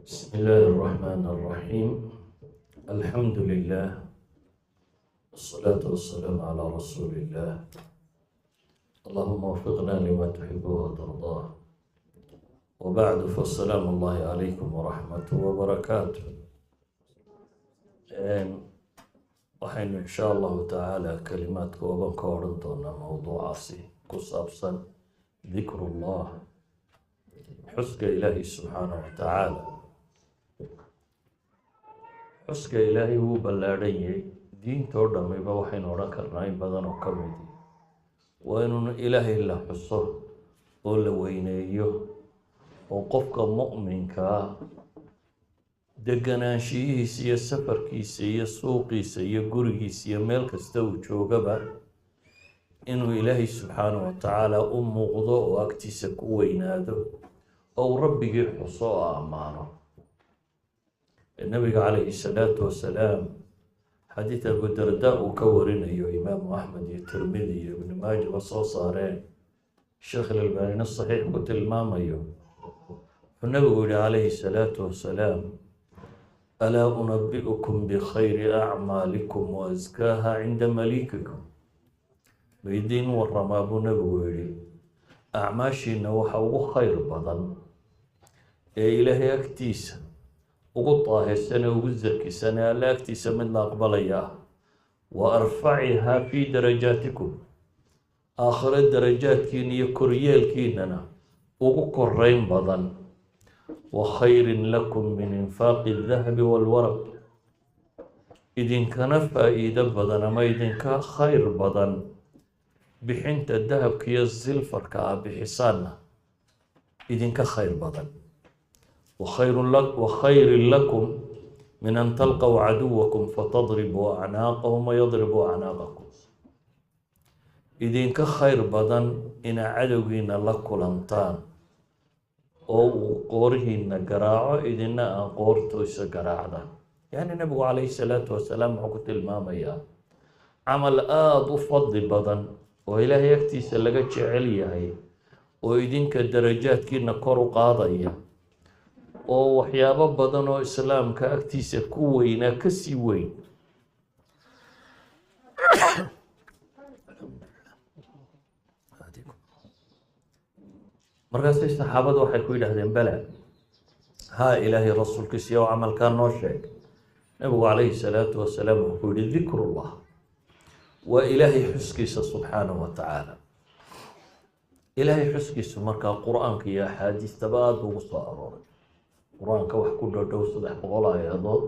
بسم الله الرحمن الرحيم. الحمد لله والصلاة والسلام على رسول الله. اللهم وفقنا لما تحبه وترضاه، وبعد فالسلام الله عليكم ورحمته وبركاته. waxaynu insha allahu tacaala kalimaad kooban ka odhan doonaa mowduucaasi ku saabsan dikrullah, xuska ilaahi subxaanahu wa tacaala. xuska ilaahay wuu ballaadhan yahay, diintoo dhammiba waxaynu odhan karnaa in badan oo ka midi waa inuun ilaahay la xuso oo la weyneeyo, oo qofka mu'minkaa deganaanshiyihiisa iyo safarkiisa iyo suuqiisa iyo gurigiisa iyo meel kasta uu joogaba inuu ilaahay subxaanahu wa tacaala u muuqdo oo agtiisa ku weynaado oo uu rabbigii xuso oo ammaano. nabiga calayhi salaatu wasalaam xadiid abu darda uu ka warinayo imaamu axmed iyo tirmidi iyo ibnu maajaba soo saareen, sheekh ilalbaanina saxiix ku tilmaamayo, wuxuu nabigu yihi calayhi salaatu wasalaam: alaa unabi'ukum bikhayri acmaalikum wa askaaha cinda malikikum. maydiin waramaa buu nabigu yihi acmaashiina waxa ugu khayr badan ee ilaahay agtiisa ugu daahirsanee ugu zakisanee alle agtiisa mid la aqbalaya ah, wa arfacihaa fii darajaatikum, aakhiro darajaadkiina iyo koryeelkiinana ugu koreyn badan, wa khayrin lakum min infaaqi dahabi walwaraq, idinkana faa-iido badan ama idinka khayr badan bixinta dahabka iyo silfarka ah bixisaanna idinka khayr badan. وخير لكم من أن تلقوا عدوكم فتضربوا أعناقهم ويضربوا أعناقكم. idinka khayr badan inaa cadowgiina la kulantaan oo uu qoorihiina garaaco idina aan qoortoisa garaacdaan. yani nabigu calayhi salaatu wasalaam wuxuu ku tilmaamayaa camal aada u fadli badan oo ilaahay agtiisa laga jecel yahay oo idinka darajaadkiina kor u qaadaya oo waxyaabo badan oo islaamka agtiisa ku weynaa kasii weyn. markaasay saxaabadu waxay ku yidhaahdeen bala, haa ilaahay rasuulkiisa yow camalkaa noo sheeg. nabigu calayhi salaatu wasalaam wuxuu yihi dikrullah waa ilaahay xuskiisa subxaanahu wa tacaala. ilaahay xuskiisu markaa qur-aanka iyo axaadiistaba aada ugu soo arooray. qur-aanka wax ku dhodhow 300 aayadood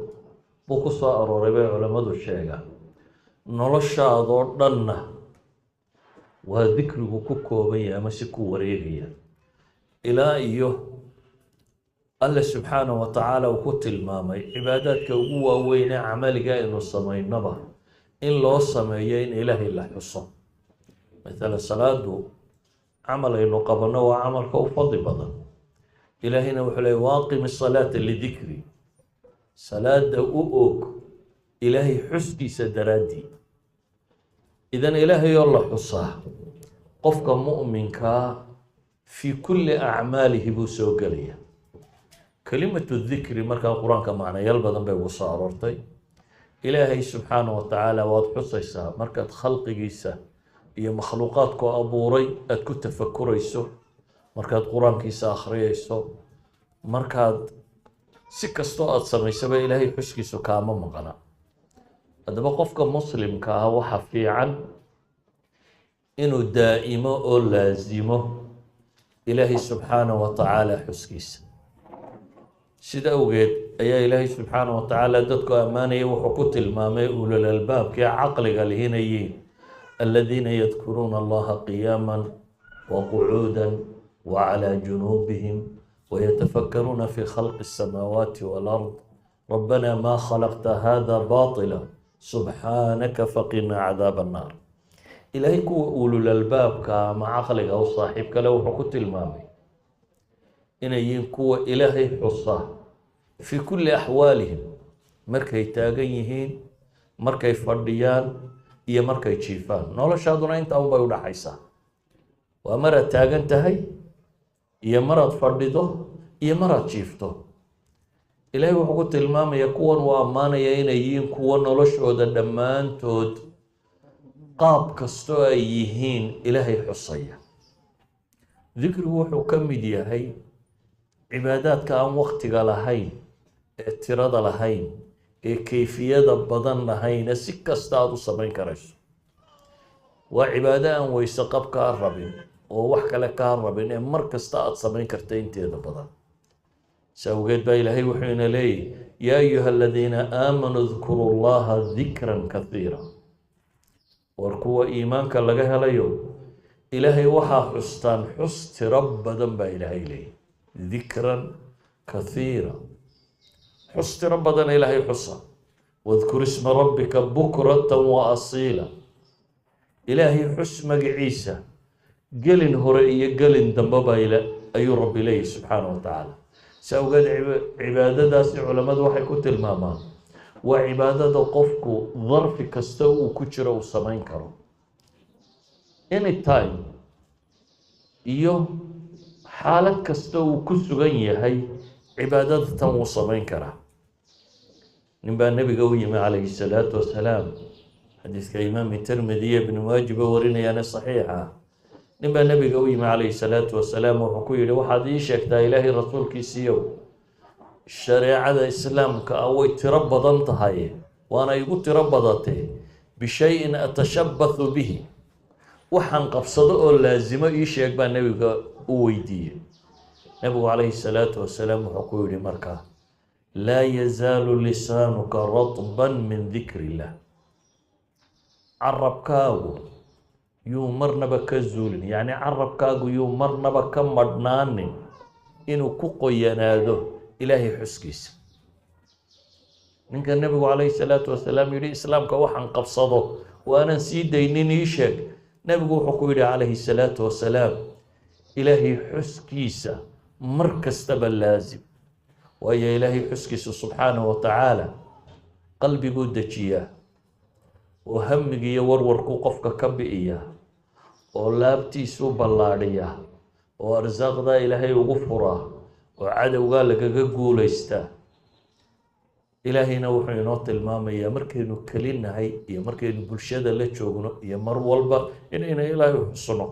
buu ku soo arooray bay culammadu sheegaan. noloshaadoo dhanna waa dikrigu ku kooban yahay ama si ku wareegaya, ilaa iyo alle subxaanahu wa tacaala uu ku tilmaamay cibaadaadka ugu waaweyn ee camaliga aynu samaynaba in loo sameeyo in ilaahay la xuso. mathalan salaadu camal aynu qabanno waa camalka u fadli badan. ilaahayna wuxuu leeyay waaqim salaata lidikri, salaada u og ilaahay xuskiisa daraaddii. idan ilaahay oo la xusaa qofka mu'minkaa fii kulli acmaalihi buu soo gelaya. kelimatu dikri markaa qur-aanka macnayaal badan bay ugu soo aroortay. ilaahay subxaanahu wa tacaala waad xusaysaa markaad khalqigiisa iyo makhluuqaadku abuuray aada ku tafakurayso, markaad qur-aankiisa akhriyayso, markaad si kastoo aada samaysaba ilaahay xuskiisu kaama maqna. haddaba qofka muslimka ah waxa fiican inuu daa'imo oo laasimo ilaahay subxaanahu wa tacaala xuskiisa. sida awgeed ayaa ilaahay subxaanahu wa tacaala dadku ammaanaya wuxuu ku tilmaamay ulul albaabkii caqliga lihinayiin aladiina yadkuruuna allaha qiyaaman wa qucuudan وعلى جنوبهم ويتفكرون في خلق السماوات والأرض ربنا ما خلقت هذا باطلا سبحانك فقنا عذاب النار. إلهي كو أولو الألباب كما عقلك أو صاحبك لو حكوت المامي إن ينكو إلهي حصة في كل أحوالهم، مركي تاغيهين مركي فرديان إيا مركي تشيفان نولا شادونا انت أو بايودا حيسا ومرة تاغن تهي iyo maraad fadhido iyo maraad jiifto. ilaahay wuxuu ku tilmaamayaa kuwan uu ammaanaya inay yihiin kuwo noloshooda dhammaantood qaab kastoo ay yihiin ilaahay xusaya. dikrigu wuxuu ka mid yahay cibaadaadka aan waqtiga lahayn ee tirada lahayn ee kayfiyada badan lahayna si kasta aad u samayn karayso. waa cibaado aan weyse qab kaa rabin oo wax kale kaa rabin ee mar kasta aad samayn karta inteeda badan. سأوجد بقى إلهي وحين لي يا أيها الذين آمنوا اذكروا الله ذكرا كثيرا وركوا إيمانك لجها ليو إلهي وحى حستان حست رب ذنب إلهي لي ذكرا كثيرا حست رب ذنب إلهي حصا واذكر اسم ربك بكرة وأصيلا إلهي حسمك عيسى قلن هرئي قلن ذنبها إلى أي رب إليه سبحانه وتعالى. سأوجد عبادة علماء waxay ku tilmaamaan waa cibaadada qofku dharfi kasta uu ku jiro uu samayn karo anytime iyo xaalad kasta uu ku sugan yahay cibaadada tan uu samayn karaa. nin baa nabiga u yimi calayhi salaatu wasalaam xadiiska imaam tirmidhi ibn waajib warinayana saxiixa. nin baa nabiga u yimi calayhi salaatu wasalaam wuxuu ku yidhi waxaad ii sheegtaa ilaahay rasuulkiisiiyow shareecada islaamka ah way tiro badan tahay waana igu tiro badatee bishayin atashabbathu bihi waxaan qabsado oo laazimo ii sheeg baa nabiga u weydiiyey. nabigu calayhi salaatu wasalaam wuxuu ku yidhi markaa laa yazaalu lisaanuka ratban min dikri illah carabkaagu yuu marnaba ka zuulin yacni carabkaagu yuu marnaba ka madhnaanin inuu ku qoyanaado ilaahay xuskiisa. ninka nabigu calayhi salaatu wasalaam yidhi islaamka waxaan qabsado waanan sii daynin ii sheeg. nabigu wuxuu ku yidhi calayhi salaatu wasalaam ilaahay xuskiisa mar kastaba laazim waayo ilaahay xuskiisa subxaanahu wa tacaala qalbiguu dejiyaa oo hamigiiyo warwarkuu qofka ka bi'iyaa oo laabtiisuu ballaadhiyaa oo arsaaqdaa ilaahay ugu furaa oo cadowgaa lagaga guulaystaa. ilaahayna wuxuu inoo tilmaamayaa markaynu kelinahay iyo markaynu bulshada la joogno iyo mar walba inayna ilaahay xusno.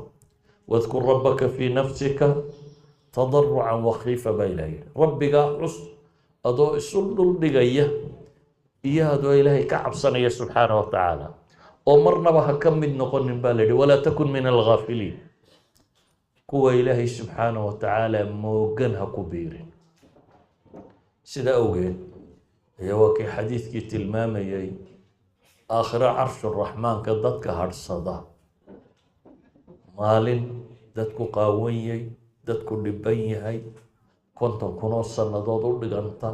wadkur rabbaka fii nafsika tadarucan wakhiifa baa ilaah yidhi rabbigaa xus adoo isu dhuldhigaya iyo adoo ilaahay ka cabsanaya subxaanahu wa tacaala oo marnaba ha ka mid noqonin baa la yidhi walaa takun min alghaafiliin kuwa ilaahay subxaanahu wa tacaala moogan ha ku biirin. sida awgeed ayaa waa kii xadiidkii tilmaamayay aakhiro carshu raxmaanka dadka hadhsada maalin dadku qaawanyay dadku dhiban yahay 50,000 sannadood u dhiganta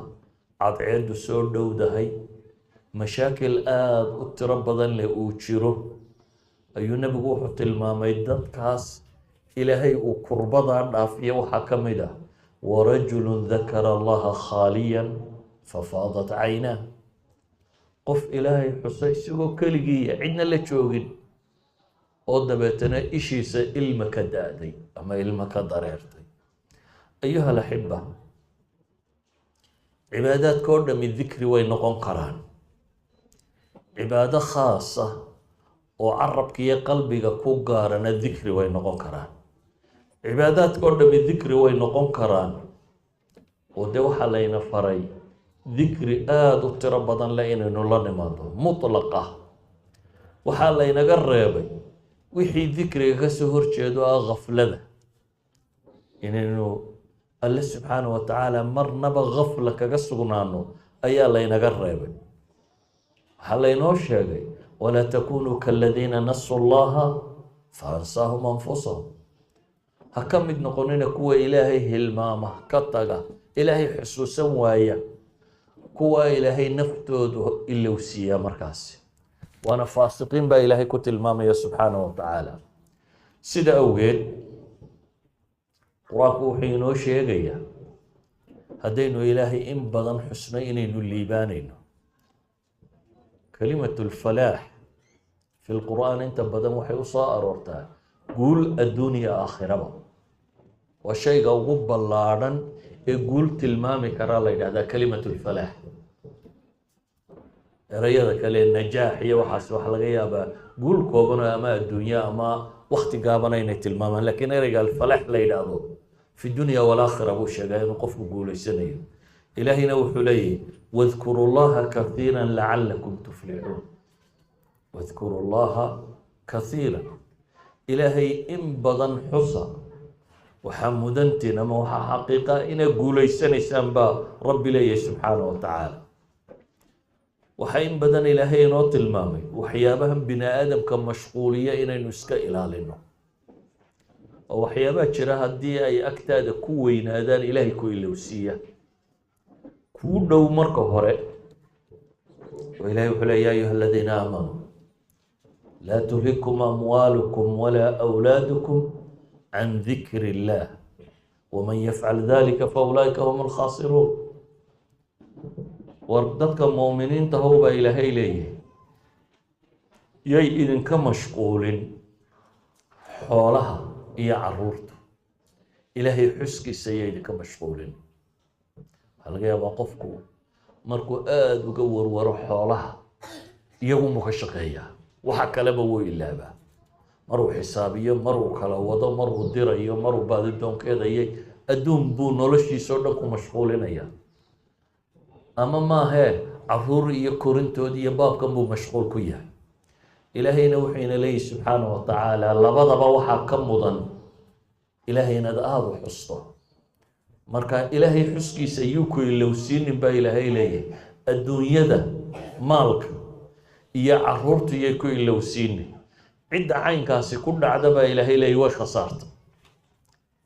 cadceedu soo dhowdahay mashaakil aada u tiro badan leh uu jiro ayuu nabigu wuxuu tilmaamay dadkaas ilaahay uu kurbadaa dhaafiya waxaa ka mid ah warajulun dakara allaha khaaliyan fafaadat caynaa qof ilaahay xusa isagoo keligiiya cidna la joogin oo dabeetana ishiisa ilma ka da'day ama ilma ka dareertay. ayuha alaxiba cibaadaadka oo dhami dikri way noqon karaan. cibaado khaasa oo carabka iyo qalbiga ku gaarana dikri way noqon karaan. cibaadaadka oo dhami dikri way noqon karaan oo dee waxaa layna faray dikri aada u tiro badan leh inaynu la nimaado mutlaqa. waxaa laynaga reebay wixii dikriga ka soo horjeedo ah khaflada inaynu alle subxaanahu wa tacaala marnaba khafla kaga sugnaano ayaa laynaga reebay. waxaa laynoo sheegay walaa takunuu kaladiina nasuu llaha faansaahum anfusahum ha ka mid noqonina kuwa ilaahay hilmaama ka taga ilaahay xusuusan waaya kuwa ilaahay naftoodu ilowsiiya markaasi waana faasiqiin baa ilaahay ku tilmaamaya subxaanahu wa tacaala. sida awgeed qur-aanku wuxuu inoo sheegayaa haddaynu ilaahay in badan xusnay inaynu liibaanayno. كلمة الفلاح في القرآن أنت بدم وحي أصائر قول الدنيا آخرة والشيء قوب اللارن قلت المامي كرا هذا كلمة الفلاح erayada kale najaax iyo waxaas wax laga yaabaa guul kooban ama adduunyo ama waqti gaaban ay tilmaamaan laakiin erayga alfalax la yiraahdo fi dunya wal aakhirah buu sheegay inuu qofku guuleysanayo ilaahina wuxuu leeyahay wadhkurullaha kathiran la'allakum tuflihun wadhkurullaha kathiran ilaahay in badan xusa waxa mudantina ma waxa xaqiiqa ina guuleysanaysaan ba rabbi leeyahay subhanahu wa ta'ala waxay in badan ilaahay inoo tilmaamay waxyaabahan bini aadamka mashquuliya inaynu iska ilaalino oo waxyaabaha jira haddii ay agtaada ku weynaadaan ilaahay ku ilowsiiya kuu dhow marka hore oo ilaahay wuxuu leeyahay yaa ayuha aladiina aamanuu laa tulhikum amwaalukum walaa awlaadukum can dikri illaah waman yafcal dalika faulaa'ika hum alkhaasiruun wardadka muuminiinta howbaa ilaahay leeyahay yay idinka mashquulin xoolaha iyo caruurta ilaahay xuskiisa yay idinka mashquulin waxaa laga yaabaa qofku markuu aada uga warwaro xoolaha iyagu ka shaqeeyaa waxa kaleba wuu ilaabaa maruu xisaabiyo maruu kala wado maruu dirayo maruu baadidoonkeedayay adduun buu noloshiisa oo dhan ku mashquulinaya ama maahe caruur iyo korintood iyo baabkan buu mashquul ku yahay ilaahayna wuxuu ina leeyahay subxaanahu wa tacaala labadaba waxaa ka mudan ilaahay inaad aada u xusto marka ilaahay xuskiisa yuu ku ilowsiinin baa ilaahay leeyahay adduunyada maalka iyo caruurta iyay ku ilowsiinin cidda caynkaasi ku dhacda baa ilaahay leeyahay way khasaarta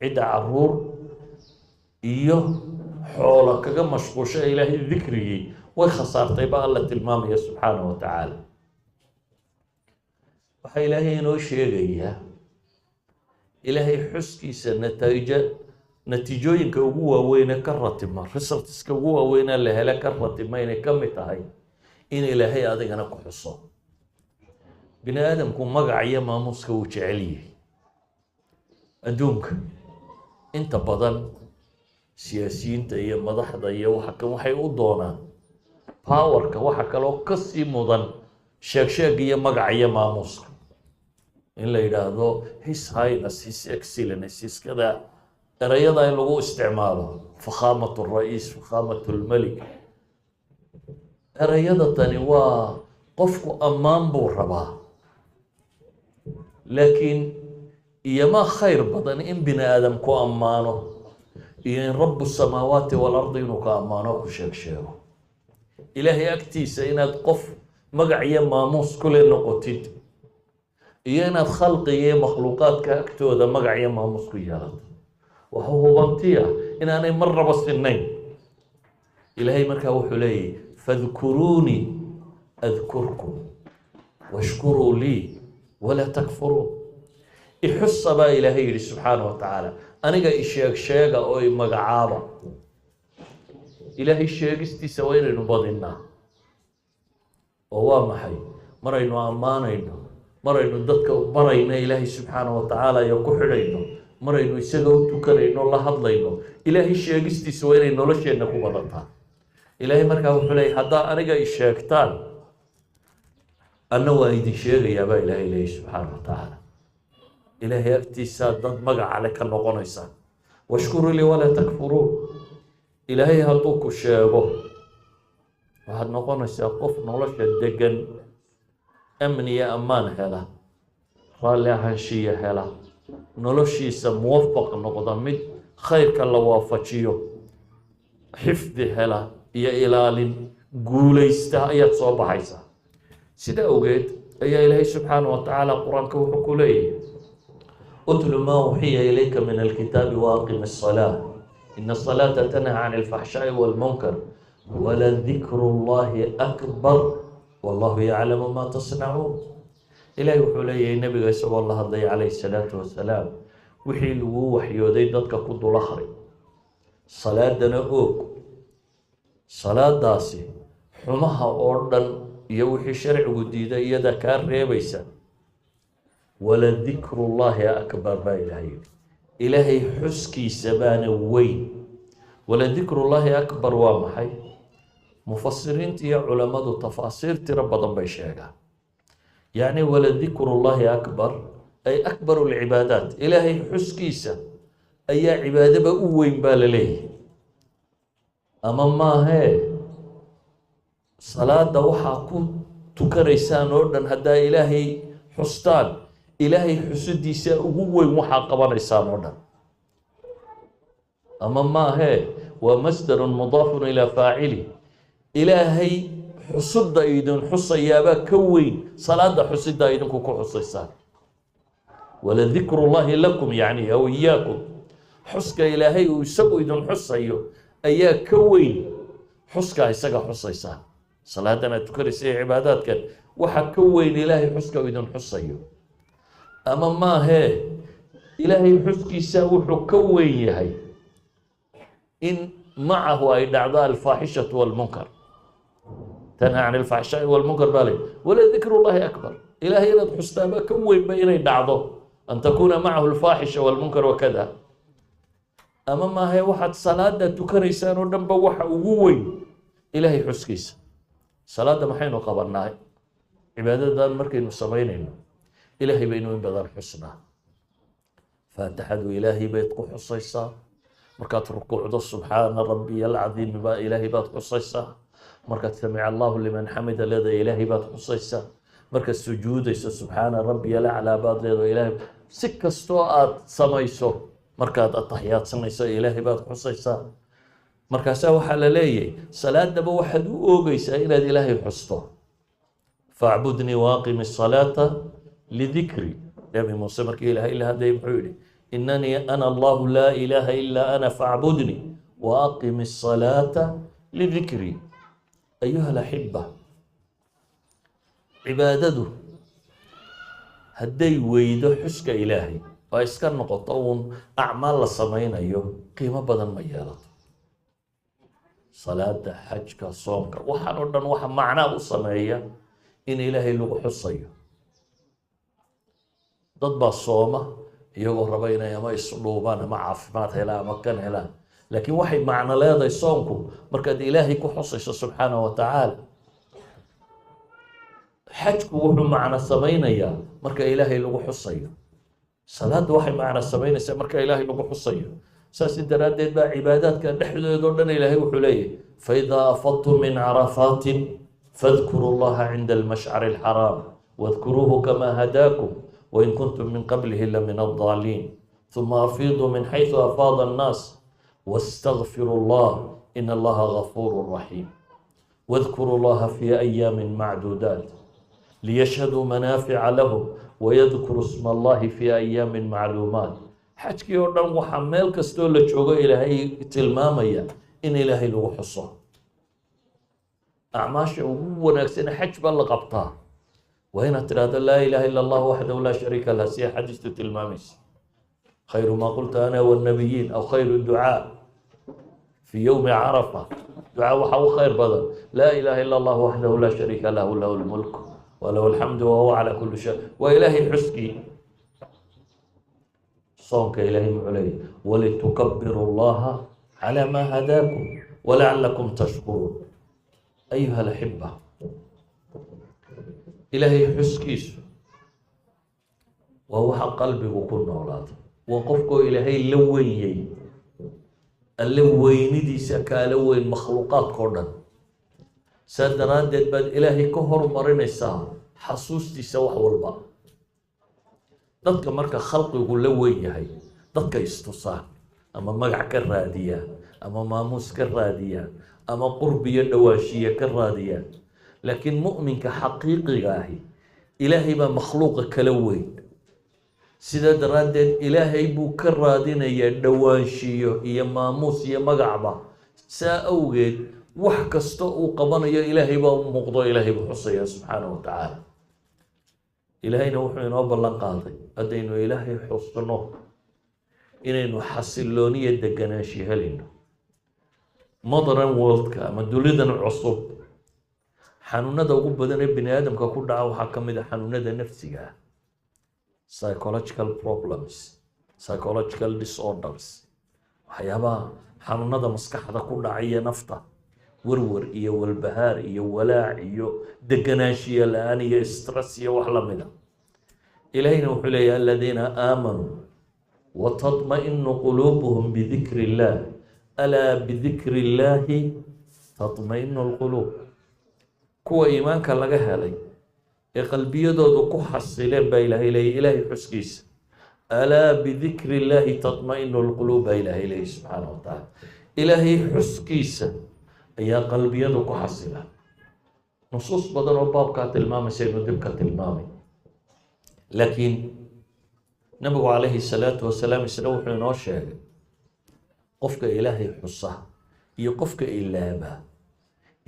cidda caruur iyo xoola kaga mashquusha ilaahay dikrigii way khasaartay baa alla tilmaamaya subxaanahu wa tacaala waxaa ilaahay inoo sheegayaa ilaahay xuskiisa natiijooyinka ugu waaweyne ka ratima resultska ugu waaweyne la hele ka ratima inay ka mid tahay in ilaahay adigana ku xuso bini aadamku magac iyo maamuuska uu jecel yahay adduunka inta badan siyaasiyiinta iyo madaxda iyo waxa kan waxay u doonaan powerka waxa kaloo ka sii mudan sheeg iyo magac iyo maamuuska in la yiraahdo his highness his excellency iskada erayada in lagu isticmaalo fakhaamatu ra'iis fakhaamatu almalik erayada tani waa qofku ammaan buu rabaa laakiin iyama khayr badan in bini aadam ku ammaano iyo in rabu samaawaati walardi inuu ka ammaano ku sheego ilaahay agtiisa inaad qof magac iyo maamuus kule noqotid iyo inaad khalqiga iyo makhluuqaadka agtooda magac iyo maamuus ku yeelato waxa hubantiya inaanay mar raba sinnayn ilaahay markaa wuxuu leeyahay fadkuruunii adkurkum washkuruu lii walaa takfuruun ixusa baa ilaahay yidhi subxaanahu wa tacaala aniga sheega oo magacaaba ilaahay sheegistiisa waa inaynu badinaa oo waa maxay maraynu ammaanayno maraynu dadka barayno ilaahay subxaanahu wa tacaala iyo ku xidhayno maraynu isaga u tukanayno la hadlayno ilaahay sheegistiisa waa inay nolosheenna ku badantaa ilaahay markaa wuxuu leeyahay haddaa aniga sheegtaan anna waa idin sheegayaa baa ilaahay leeyahay subxaanahu wa tacaala ilaahay agtiisaa dad magaca le ka noqonaysaan washkuru lii walaa takfuruun ilaahay hadduu ku sheego waxaad noqonaysaa qof nolosha degan amni iyo ammaan hela raalli ahaanshiya hela noloshiisa muwafaq noqda mid khayrka la waafajiyo xifdi hela iyo ilaalin guulaysta ayaad soo baxaysaa sida awgeed ayaa ilaahay subxaanahu wa tacaala qur-aanka wuxuu ku leeyahay اتل ما أوحي إليك من الكتاب وأقم الصلاة إن الصلاة تنهى عن الفحشاء والمنكر ولذكر الله أكبر والله يعلم ما تصنعون إلهي وحولي النبي صلى الله عليه الصلاة والسلام وحي لو وحيودي ددك كود الأخر صلاة دنا أوك صلاة داسي حمها أوردن يوحي شرع جديد يدا كان ريبيسا ولذكر الله أكبر با إلهي حسكي سبان وين ولذكر الله أكبر وامحي مفسرين تي علماء تفاسير ترى بدن بيشيغا يعني ولذكر الله أكبر أي أكبر العبادات إلهي حسكيسة أي عبادة بأوين بالليه أما ما هي صلاة وحا تكريسان أردن هدا إلهي حستان إلهي حسديسة أوين وحا قبانيسان أردن أما ما هي ومصدر مضاف إلى فاعله إلهي حسد أيضا حصيابا كوين صلاة حسد أيضا كوكو حصيسان ولذكر الله لكم يعني أو إياكم حسك إلهي ويسقو أيضا حصيو أيا كوين حسك إساقا حصيسان صلاة تكرسي عبادات كان وحا كوين إلهي حسك أيضا حصيو أما ما هي إلهي حسك يساوحو كوين يهي إن معه أي أعضاء الفاحشة والمنكر تنهى عن الفحشاء والمنكر بالي ولا ذكر الله أكبر إلهي لا تحسنا كوين بين بعضه أن تكون معه الفاحشة والمنكر وكذا أما ما هي واحد صلاة تكريسان ودنبا وحا ووين إلهي حسكيس صلاة ما حين قبرناها عبادة دان مركي نسمينين إلهي بينوين بدار حسنا فاتحد إلهي بيتقو حصيصا مركات ركوع سبحان ربي العظيم با إلهي بات حصيصا مركات سمع الله لمن حمد لدى إلهي بات حصيصا مركات سجود سبحان ربي الأعلى بات لدى إلهي سكة استوءات سميسو مركات التحيات سميسو إلهي بات حصيصا مركات سوى حلالي صلاة دبا واحد أوغيسا إلى إلهي حصته فاعبدني واقم الصلاة لذكري يا ابن موسى مركي إلهي إلا هذا يبحولي إنني أنا الله لا إله إلا أنا فاعبدني وأقم الصلاة لذكري أيها الأحبة عبادته هدي ويدو حسك إلهي وإسكان نقطون أعمال الصمين أيوه قيمة بدن ميالات صلاة حجك صومك وحن ودن وحن معناه الصمية إن إلهي لغو حصيه ضد الصومة iyagoo raba inay ama isdhuubaan ama caafimaad helaan ama kan helaan laakiin waxay macno leedahay soonku markaad ilaahay ku xusayso subxaanahu wa tacaala xajku wuxuu macno samaynayaa marka ilaahay lagu xusayo salaaddu waxay macno samaynaysaa marka ilaahay lagu xusayo saas daraaddeed baa cibaadaadka dhexdoodoo dhan ilaahay wuxuu leeyahay faidaa afadtum min carafaatin fadkuru llaha cinda almashcari alxaraam wadkuruuhu kamaa hadaakum وإن كنتم من قبله لمن الضالين ثم أفيضوا من حيث أفاض الناس واستغفروا الله إن الله غفور رحيم واذكروا الله في أيام معدودات ليشهدوا منافع لهم ويذكروا اسم الله في أيام معلومات حجك يوردن وحمل كستول لجوغو إلهي تلماميا إن إلهي لو حصة أعماش ونكسين حج بلغبطها وهنا تراد لا إله إلا الله وحده لا شريك له سي حديث تلماميس خير ما قلت أنا والنبيين أو خير الدعاء في يوم عرفة دعاء وحو خير بدل لا إله إلا الله وحده لا شريك له له الملك وله الحمد وهو على كل شيء وإلهي حسكي صومك إلهي معلي ولتكبروا الله على ما هداكم ولعلكم تشكرون أيها الأحبة إلهي حسكيس وهو حق قلبي وكل أولاده وقفكو إلهي لويني اللوين دي سكا لوين مخلوقات كردن سادران ديد باد إلهي كهر مرين الساعة حسوس دي سوح والبا ضدك مركا خلق يقول لوين هاي ضدك يستصان أما مقع كالرادية أما ماموس كالرادية أما قربية دواشية كالرادية لكن مؤمن كحقيقي غاهي إلهي ما مخلوق كلوين سيدا درادين إلهي بو كرادين يا دوانشيو يا ماموس يا مقعبة سا أوغيد وحكستو وقبان يا إلهي با مقضى إلهي بحصية سبحانه وتعالى إلهي نوحي نوبا لنقاضي أدينو إلهي حصنو إنينو حسلونية دقناشي هلينو مدرن وولدك أما دوليدن عصب xanuunada ugu badan ee bini aadamka ku dhaca waxaa ka mid ah xanuunada nafsiga ah psychological problems psychological disorders waxyaabaha xanuunada maskaxda ku dhacaya nafta warwar iyo walbahaar iyo walaac iyo deganaanshiya la-aan iyo stress iyo wax la mida ilaahayna wuxuu leeyahay aladiina aamanuu watadma'inu quluubuhum bidikri illaah alaa bidikri illaahi tatma'inu lquluub kuwa iimaanka laga helay ee qalbiyadoodu ku xasileen baa ilaahay leeyahy ilaahay xuskiisa alaa bidikri illaahi tatma'inu lquluub baa ilaahay leeyahy subxaana wa tacaala ilaahay xuskiisa ayaa qalbiyadu ku xasila nusuus badan oo baabkaa tilmaamaysa inu dib ka tilmaamay laakiin nabigu calayhi salaatu wasalaam isna wuxuu inoo sheegay qofka ilaahay xusa iyo qofka ilaaba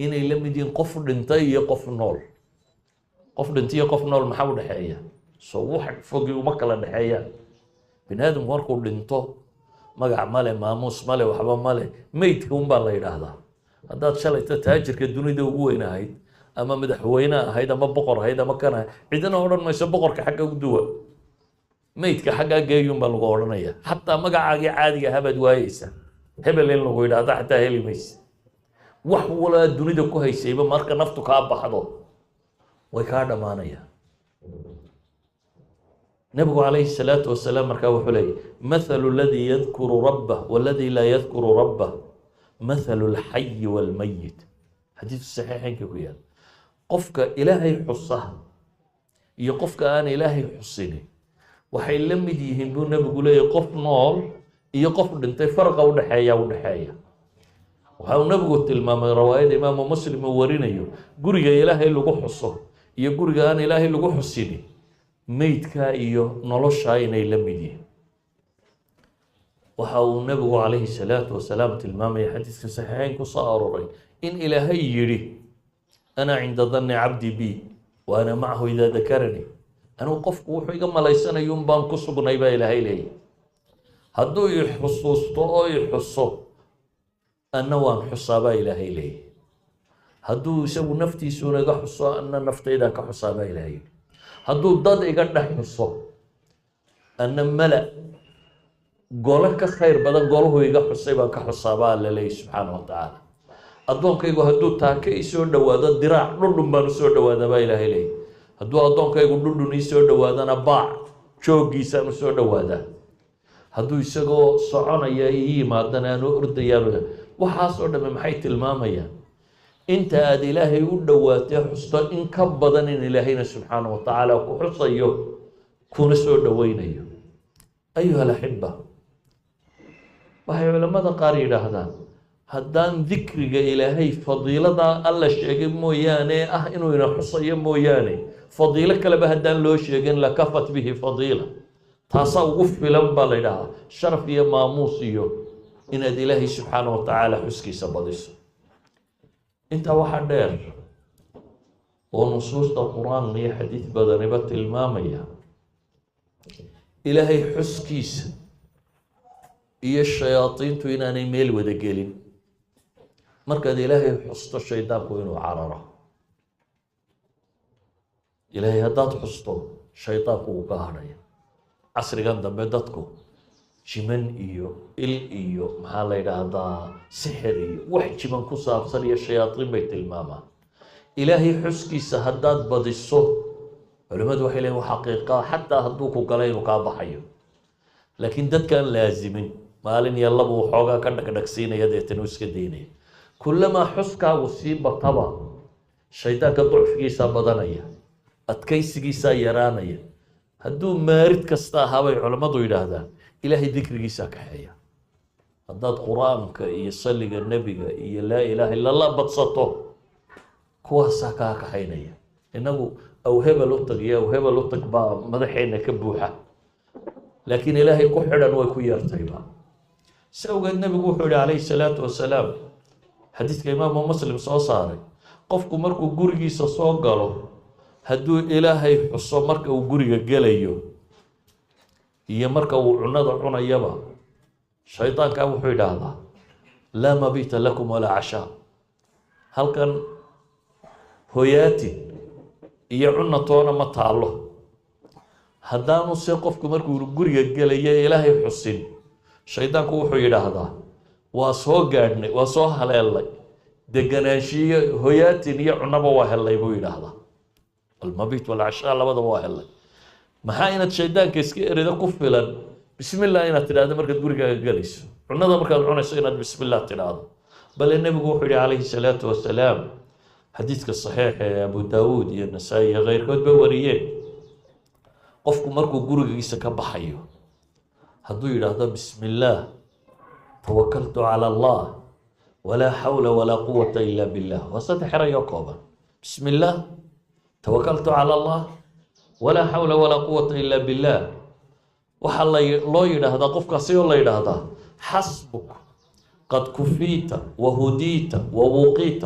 inay la mid yihiin qof dhintay iyo qof nool qof dhintay iyo qof nool maxaa u dhexeeya soo wax fogi uma kala dhexeeyaan bini aadamku markuu dhinto magac male maamuus male waxba male meydka unbaa la yidhaahdaa haddaad shalayta taajirka dunida ugu weyn ahayd ama madaxweyne ahayd ama boqor ahayd ama kan ahayd cidina odhan mayso boqorka xagga u duwa meydka xaggaa geeyun baa lagu odhanaya xataa magacaagii caadiga habaad waayeysa hebel in lagu yidhaahda xataa heli maysa wax walaa dunida ku haysayba marka naftu kaa baxdo way kaa dhammaanayaan nabigu calayhi salaatu wasalaam markaa wuxuu leeyay mathalu aladii yadkuru rabbah waladii laa yadkuru rabbah mathalu alxayi waalmayit xadiisu saxiixeynka ku yaal qofka ilaahay xusa iyo qofka aan ilaahay xusini waxay la mid yihiin buu nabigu leeyahy qof nool iyo qof dhintay farqa udhexeeya waxa uu nabigu tilmaamay riwaayada imaamu muslim uu warinayo guriga ilaahay lagu xuso iyo guriga aan ilaahay lagu xusini meydka iyo nolosha inay la mid yihiin waxa uu nabigu calayhi salaatu wasalaam tilmaamaya xadiiska saxiixeyn ku soo aroray in ilaahay yidhi ana cinda danni cabdi bi wa ana macahu idaa dakarani anuu qofku wuxuu iga malaysanayo un baan ku sugnay baa ilaahay leeyahy hadduu i xusuusto oo i xuso anna waan xusaa baa ilaahay leeyahy hadduu isagu naftiisuuna iga xuso anna naftaydaan ka xusaa baa ilaahay yidhi hadduu dad iga dhex xuso anna mala golo ka khayr badan golahu iga xusay baan ka xusaa baa alla leeyahy subxaana wa tacaala addoonkaygu hadduu taake i soo dhowaado diraac dhundhun baan u soo dhowaadaa baa ilaahay leeyahy hadduu addoonkaygu dhundhun ii soo dhowaadana baac jooggiisaan u soo dhowaadaa hadduu isagoo soconaya ii yimaadana aan u ordayaa waxaasoo dhamme maxay tilmaamayaan inta aada ilaahay u dhowaatee xusto in ka badan in ilaahayna subxaana wa tacaala ku xusayo kuna soo dhoweynayo ayuha alaxiba waxay culamada qaar yidhaahdaan haddaan dikriga ilaahay fadiilada alla sheegay mooyaane ah inuu ina xusayo mooyaane fadiilo kaleba haddaan loo sheegin lakafat bihi fadiila taasaa ugu filan baa la ydhahaa sharaf iyo maamuus iyo inaad ilaahay subxaana wa tacaala xuskiisa badiso intaa waxaa dheer oo nusuusta qur-aan iyo xadiid badaniba tilmaamaya ilaahay xuskiisa iyo shayaadiintu inaanay meel wada gelin markaad ilaahay xusto shaydaanku inuu cararo ilaahay haddaad xusto shaydaanku uu ka hadhaya casrigan dambe dadku jiman iyo il iyo maxaa la yidhaahdaa sixir iyo wax jiman ku saabsan iyo shayaadiin bay tilmaamaan ilaahay xuskiisa haddaad badiso culimmadu waxay leeyihin xaqiiqa xataa hadduu ku gala inuu kaa baxayo laakiin dadkaan laazimin maalin iyo laba uu xoogaa ka dhagdhagsiinaya deetana iska daynaya kullamaa xuskaagu sii bataba shaydaanka ducfigiisaa badanaya adkaysigiisaa yaraanaya hadduu maarid kasta ahaa bay culammadu yidhaahdaan ilaahay dikrigiisaa kaxeeya haddaad qur-aanka iyo salliga nebiga iyo laa ilaaha illa allah badsato kuwaasaa kaa kaxaynaya innagu aw hebel u tag iyo aw hebel u tag baa madaxeenna ka buuxa laakiin ilaahay ku xidhan way ku yartayba si awgeed nebigu wuxuu yihi calayhi salaatu wasalaam xadiidka imaamu muslim soo saaray qofku markuu gurigiisa soo galo hadduu ilaahay xuso marka uu guriga gelayo iyo marka uu cunada cunayaba shaydaankaa wuxuu yidhaahdaa laa mabiita lakum walaa cashaa halkan hoyaati iyo cunatoona ma taalo haddaanu se qofku markuu guriga gelaya ilaahay xusin shaydaanku wuxuu yidhaahdaa واسو قادني واسو هلالي دقناشي هياتي نيا عنبا وهلي بو يدهدا المبيت والعشاء لبدا وهلي ما حاينة شيطان كيسكي إريدا كفلا بسم الله إنا تلادا مركز قرقا قليس عندا مركز عنيس إنا بسم الله تلادا بل النبي قوحي عليه الصلاة والسلام حديثك الصحيح يا أبو داود يا النسائي غير كود بوريين قفكم مركو قرقا قيسا كبحيو هدو يدهدا بسم الله توكلت على الله ولا حول ولا قوة إلا بالله وستحر يقوبا بسم الله توكلت على الله ولا حول ولا قوة إلا بالله وحال الله يدهدا قفك سيو الله يدهدا حسبك قد كفيت وهديت ووقيت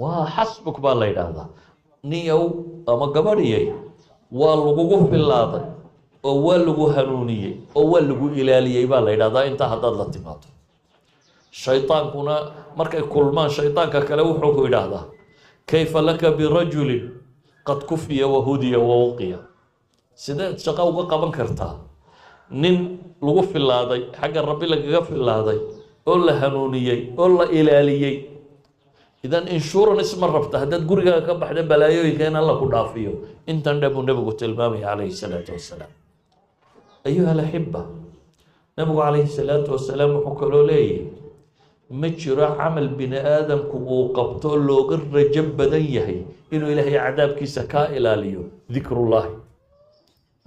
وحسبك بالله يدهدا نيو أما قبريي واللغو في الله واللغو هنوني واللغو إلالي بالله يدهدا انت هذا اللطمات الشيطان كنا مركي كل ما شيطان كلوحه يدهدا كيف لك برجل قد كفي وهدي ووقي سيدات شقا uga qaban kartaa nin lagu filaaday xagga rabbi lagaga filaaday oo la hanuuniyay oo la ilaaliyay idan insurance ma rabta hadad guriga ka baxda balaayooyinka in alla ku dhaafiyo intan dhabu nabigu tilmaamay alayhi salatu wasalaam ayuha alahibba nabigu alayhi salatu wasalaam wuxuu kaloo leeyahay ma jiro camal bini aadamku uu qabto looga rajo badan yahay inuu ilaahay cadaabkiisa ka ilaaliyo dikrullahi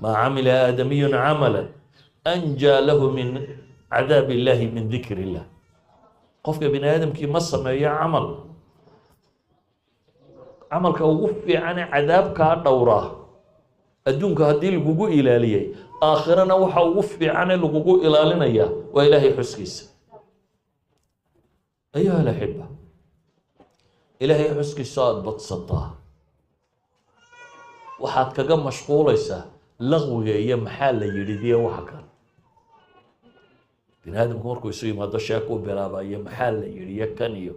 ما عمل آدمي عملا أنجى له من عذاب الله من ذكر الله قفك بن آدم كي مصم يا عمل كوقف عن عذاب كدوراه أدونك هدي الجوجو إلالية آخرا وحوقف عن الجوجو إلالنا وإلهي حسكيس أيها الأحبة إلهي حسكيس صاد بتصطاه وحد كجم مشغول يسا لغوية هي محل يريديه وحكر بين هذا مركو يسوي ما دشاكو بلابا هي محل يريه كانيو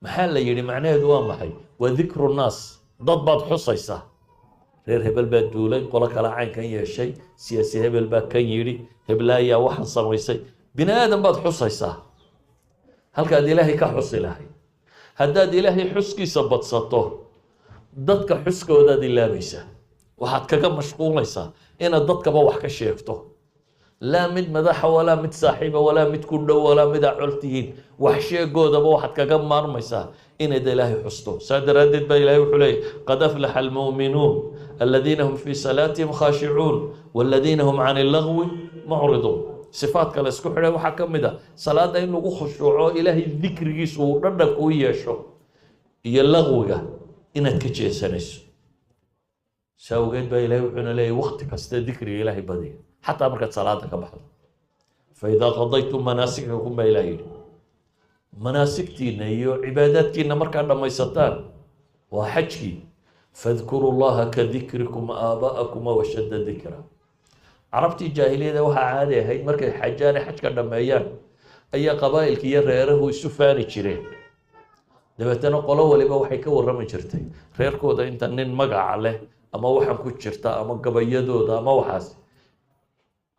محل يري معناه دوام محي وذكر الناس ضد حصيصة غير هبل باد دولي قولا كلا عين كان يشي سياسي هبل باد كان يري هبلايا واحد صميسي بين آدم باد حصيصة هل كاد إلهي كحص إلهي هداد إلهي حسكي سبت سطوه ضدك حسك وداد الله بيسا waxaad kaga mashquulaysaa inaad dadkaba wax ka sheegto laa mid madaxa walaa mid saaxiiba walaa mid ku dhow walaa mid aa col tihiin wax sheegoodaba waxaad kaga maarmaysaa inaad ilaahay xusto saa daraaddeed baa ilaahay wuxuu leeyahy qad aflaxa almu'minuun aladiina hum fii salaatihim khaashicuun waladiina hum cani allagwi mucriduun sifaadka la isku xidhay waxaa ka mid ah salaada in lagu khushuuco ilaahay dikrigiisu uu dhadhan u yeesho iyo lagwiga inaad ka jeesanayso ساوجد بقى إلهي وحنا لي وقت كست ذكري إلهي بدي حتى أمرك صلاة كبحر فإذا قضيتم مناسككم بقى إلهي مناسكتي نيو عباداتك نمرك عندما يستان وحجكي فاذكروا الله كذكركم آباءكم وشد ذكرى عرفتي الجاهلية ده وها عادي هاي مركز حجاني حج عندما أيام أي قبائل كي يرى السفاني تشرين دبتنا قالوا ولي بقى وحكي ورمي جرتي غيركو ده أنت نين مقع عليه أما وحن كتشرتا أما قبيدو دا أما وحاس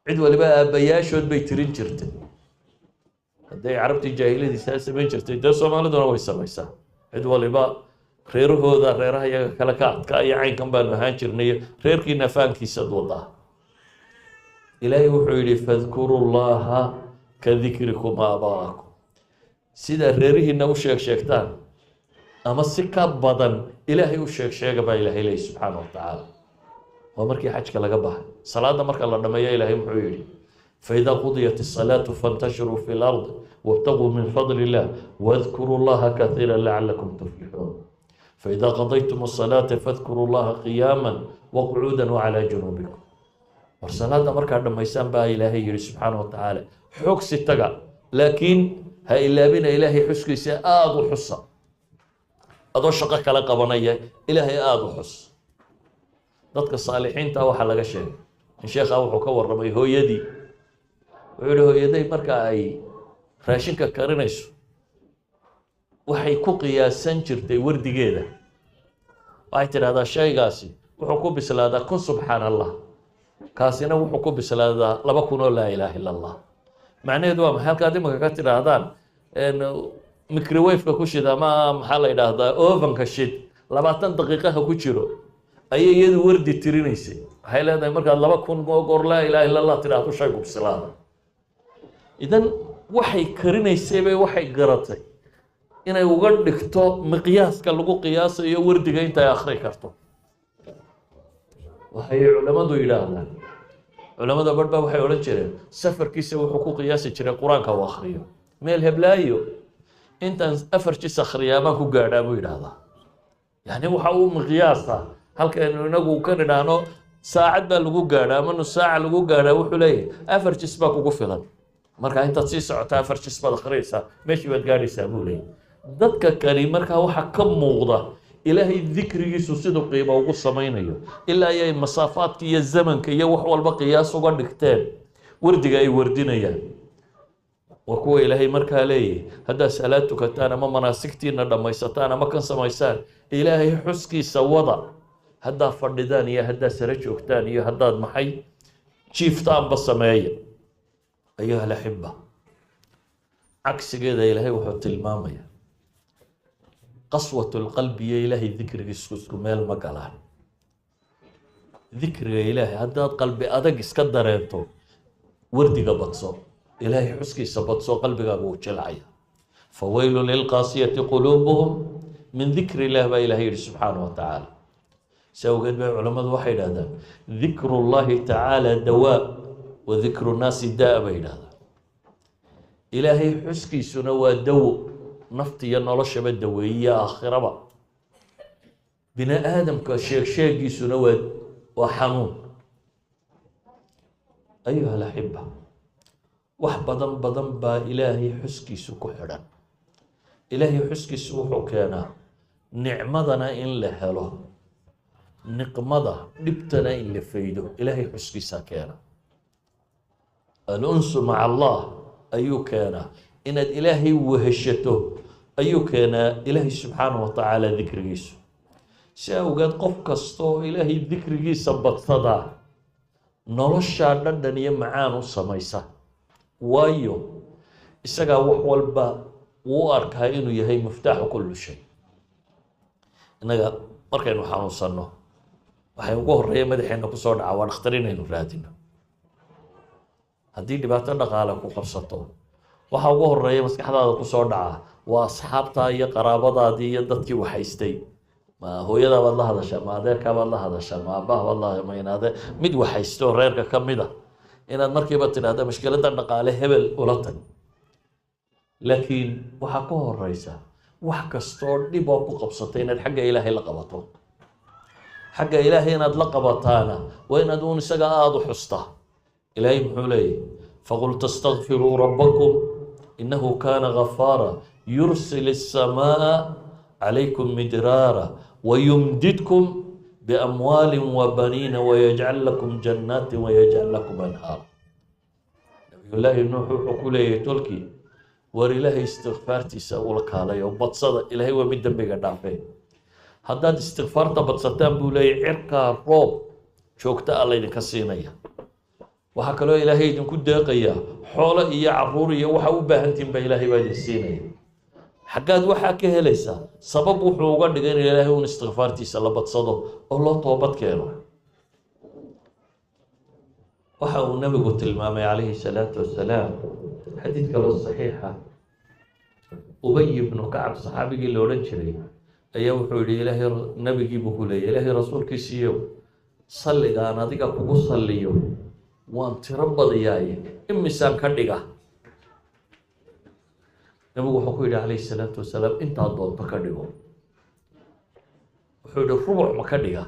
عد ولي بقى أبياشود بيترين جرتي هدي عربتي الجاهلية دي ساسة بين جرتي ده سومالي دونا ويسا عد ولي بقى خيره دا خيرها يا كلاكات كأي عين كم بان مهان جرنية خير كي نفان كي سدوضا إلهي وحيلي فاذكروا الله كذكركم آباءكم سيدا ريره إنه شيكتان أما السكة بدن إلهي وشيك با إلهي لي سبحانه وتعالى ومركي حجك لقبها صلاة مرك الله لما يا إلهي محيولي فإذا قضيت الصلاة فانتشروا في الأرض وابتغوا من فضل الله واذكروا الله كثيرا لعلكم تفلحون فإذا قضيتم الصلاة فاذكروا الله قياما وقعودا وعلى جنوبكم والصلاة مرك لما يسام با إلهي سبحانه وتعالى حق ستقع لكن ها إلا بنا إلهي حسكي سآض حصة adoo shaqo kala qabanaya ilaahay aad u xus dadka saalixiinta waxa laga sheegay in sheekha wuxuu ka warramay hooyadii wuxuu hooyaday marka ay raashinka karinayso waxay ku qiyaasan jirtay wardigeeda waxay tiraahdaa shaygaasi wuxuu ku bislaadaa kun subxaan allah kaasina wuxuu ku bislaadaa 2,000 oo laa ilaaha illa allah macnaheedu waa maxay halkaad imika ka tidhaahdaan microwave-ka ku shid ama maxaa la yidhaahdaa ovenka shid 20 daqiiqaha ku jiro ayay iyadu wardi tirinaysay waxay leedahay markaad 2000 goor laa ilaaha illa allah tidhaahdo shay gubsilaada idan waxay karinaysay bay waxay garatay inay uga dhigto miqyaaska lagu qiyaasayo wardiga intay akhri karto waxay culimadu yidhaahdaan culimada badhba waxay odhan jireen safarkiisa wuxuu ku qiyaasi jiray qur-aanka uu akhriyo meel heblaayo intaan 4 jis akhriyaa baan ku gaadhaa buu yidhaahdaa yani waxa uu miqyaasa halkaynu inagu ka nidhaahno saacad baa lagu gaadhaa ama nus saaca lagu gaadhaa wuxuu leeyahay 4 jis baa kugu filan marka intaad sii socotaa 4 jis baad akhriyaysaa meeshii baad gaadhaysaa buu leeyahay dadka kani markaa waxa ka muuqda ilaahay dikrigiisu siduu qiimo ugu samaynayo ilaa ay masaafaadka iyo zamanka iyo wax walba qiyaas uga dhigteen wardiga ay wardinayaan waa kuwa ilaahay markaa leeyahay haddaad salaad tukataan ama manaasigtiina dhammaysataan ama kan samaysaan ilaahay xuskiisa wada haddaad fadhidaan iyo haddaad sare joogtaan iyo haddaad maxay jiiftaanba sameeya ayuha alaxiba cagsigeeda ilaahay wuxuu tilmaamaya qaswatu lqalbi iyo ilaahay dikrigiisu isku meel ma galaan dikriga ilaahay haddaad qalbi adag iska dareento wardiga badso ilaahay xuskiisa badso qalbigaaga uu jilcaya fawaylun lilqaasiyati quluubuhum min dikri illah baa ilahay yihi subxaanahu wa tacaala si awgeed bay culammadu waxay yidhahdaan dikru llahi tacaala dawaa wa dikru nnaasi daa bay yidhahdaan ilaahay xuskiisuna waa dawo nafti iyo noloshaba daweeyiya aakhiraba bini aadamka sheegsheegiisuna waa xanuun ayuha alaxiba wax badan baa ilaahay xuskiisu ku xidhan ilaahay xuskiisu wuxuu keenaa nicmadana in la helo niqmada dhibtana in la faydo ilaahay xuskiisa keena alunsu maca allah ayuu keenaa inaad ilaahay weheshato ayuu keenaa ilaahay subxaanahu wa tacaala dikrigiisu si awgeed qof kastoo ilaahay dikrigiisa badsadaa noloshaa dhadhan iyo macaan u samaysa waayo isagaa wax walba wuu u arkaa inuu yahay miftaaxu kulli shay innaga markaynu xanuunsanno waxay ugu horreeya madaxeenna ku soo dhaca waa dhakhtar inaynu raadino haddii dhibaato dhaqaale ku qabsato waxa ugu horreeya maskaxdaada ku soo dhaca waa asxaabtaa iyo qaraabadaadii iyo dadkii waxaystay ma hooyadaa baad la hadashaa ma adeerkaa baad la hadashaa ma aabbaha baad la maynaade mid waxaysto reerka ka mid a inaad markiiba tidhaahda mashkiladda dhaqaale hebel ula tag laakiin waxaa ka horeysa wax kastoo dhib oo ku qabsatay inaad xagga ilaahay la qabato xagga ilaahay inaad la qabataana waa inaad uun isaga aada u xustaa ilaahay muxuu leeyahy faqul tastakfiruu rabbakum inahu kaana gafaara yursil السماء عليكم مدرارا ويمددكم بأموال وبنين ويجعل لكم جنات ويجعل لكم أنهارا نبي الله نوح وحكول يتولكي ور إلهي استغفارتي سأولك علي وبتصد إلهي ومدن بيقى دعفين هداد استغفارتا بتصدان بولاي عرقا روب شوكتا الله ينكسينيا وحكالو إلهي دن كود داقيا حولا إيا عروريا وحاو باهنتين با إلهي باجن سينيا xaggaad waxaa ka helaysaa sabab wuxuu uga dhigan ilaahay uun istikfaartiisa la badsado oo loo toobad keeno waxa uu nabigu tilmaamay calayhi salaatu wasalaam xadiid kaloo saxiixa ubay ibnu kacab saxaabigii la odhan jiray ayaa wuxuu yidhi ilaahay nabigii buu ku leeyay ilaahay rasuulkiisiiyow salligaan adiga kugu salliyo waan tiro badiyaaye imisaan ka dhiga nabigu wuxuu ku yidhi calayhi salaatu wasalaam intaad doonto ka dhigo wuxuu yidhi rubuc ma ka dhiga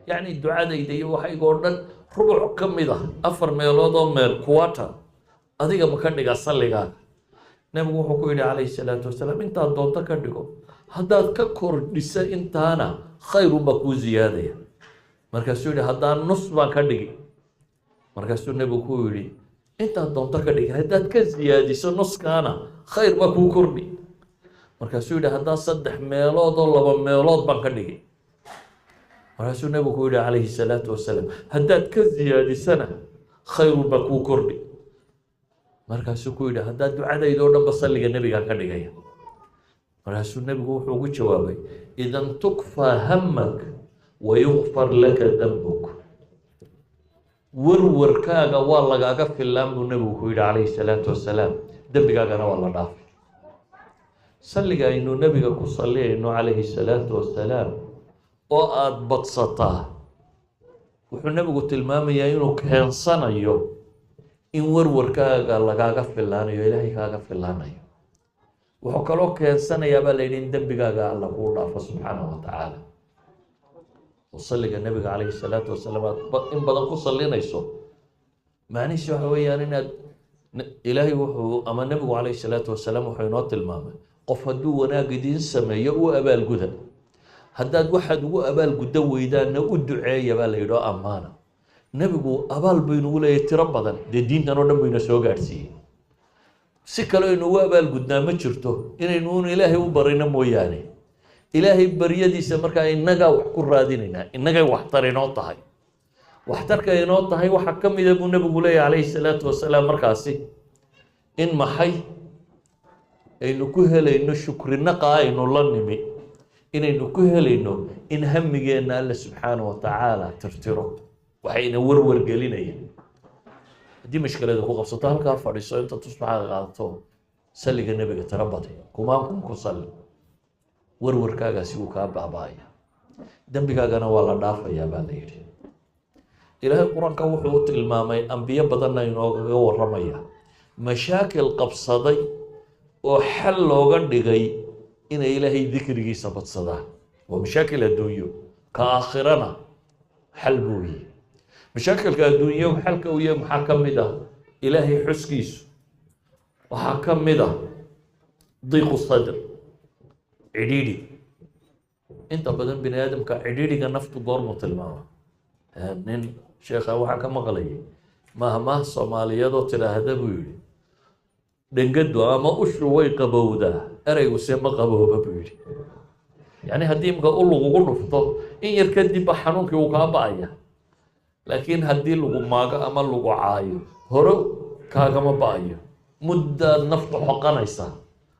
yacni ducadayda iyo waxaygoo dhan rubuc ka mid ah 4 meelood oo meel kuwata adiga ma ka dhiga salligaaga nabigu wuxuu ku yidhi calayhi salaatu wasalaam intaad doonto ka dhigo haddaad ka kordhisa intaana khayrunbaa kuu ziyaadaya markaasuu yidhi haddaan nus baan ka dhigi markaasuu nabigu ku yidhi intaad doonto ka dhigi haddaad ka ziyaadiso nuskaana khayr baa kuu kordhi markaasuu yidhi haddaad 3 meelood oo 2 meelood baan ka dhigi markaasuu nabigu ku yidhi calayhi salaatu wasalaam haddaad ka ziyaadisana khayrun baa kuu kordhi markaasuu ku yidhi haddaad ducadayda oo dhanba salliga nebigaa ka dhigaya. markaasuu nebigu wuxuu ugu jawaabay idan tukfaa hammak wayukfar laka dambuk. warwarkaaga waa lagaaga fillaan buu nebigu ku yidhi calayhi salaatu wasalaam, dembigaagana waa la dhaafay. salliga aynu nebiga ku salliyayno calayhi salaatu wasalaam oo aada badsataa wuxuu nebigu tilmaamayaa inuu keensanayo in warwarkaaga lagaaga fillaanayo, ilaahay kaaga fillaanayo. wuxuu kaloo keensanayaa baa layidhi in dembigaaga alla kuu dhaafo subxaanahu wa tacaala. oo salliga nebiga calayhi salaatu wasalaam aad in badan ku sallinayso macnihiisi waxa weeyaan inaad ilaahay wuxuu ama nebigu calayhi salaatu wasalaam wuxuu inoo tilmaamay qof hadduu wanaag idiin sameeyo u abaalguda, haddaad waxaad ugu abaalguddo weydaanna u duceeya baa la yidhi oo ammaana. nebigu abaal baynugu leeyahay tiro badan, dee diintan oo dhan bayna soo gaadhsiiyey. si kale aynugu abaalgudnaa ma jirto inaynu un ilaahay u barino mooyaane. ilaahay baryadiisa markaa innagaa wax ku raadinaynaa, innagay waxtar inoo tahay. waxtarka inoo tahay waxaa ka mida buu nebigu leeyahy calayhi salaatu wasalaam markaasi in maxay aynu ku helayno shukrinaqa aynu la nimi, inaynu ku helayno in hamigeenna alla subxaana wa tacaala tirtiro waxayna warwargelinayaan. haddii mashkilada ku qabsato halkaa fadhiiso inta tusbaxaada qaadato salliga nebiga tira badi kumaankum ku salli, warwarkaagaasi wuu kaa baaba'aya, dembigaagana waa la dhaafayaa baa la yidhi. ilaahay qur-aanka wuxuu u tilmaamay ambiyo badanna inoogaga warramaya mashaakil qabsaday oo xal looga dhigay inay ilaahay dikrigiisa badsadaan. waa mashaakil adduunyo, ka aakhirana xal buu yihi. mashaakilka adduunyo xalka uu yahay maxaa ka mid ah ilaahay xuskiisu, waxaa ka mid ah diiqu sadr, cidhiidhi. inta badan bini aadamka cidhiidhiga naftu goormuu tilmaama. nin sheekha waxaa ka maqlayay mahmaah soomaaliyadoo tidhaahda buu yidhi dhengadu ama ushu way qabowdaa, ereyguse ma qabooba buu yidhi. yacni haddii imka u lagugu dhufto in yar kadibba xanuunkii uu kaa ba'aya, laakiin haddii lagu maago ama lagu caayo hore kaagama ba'ayo. muddaad naftu xoqanaysaa,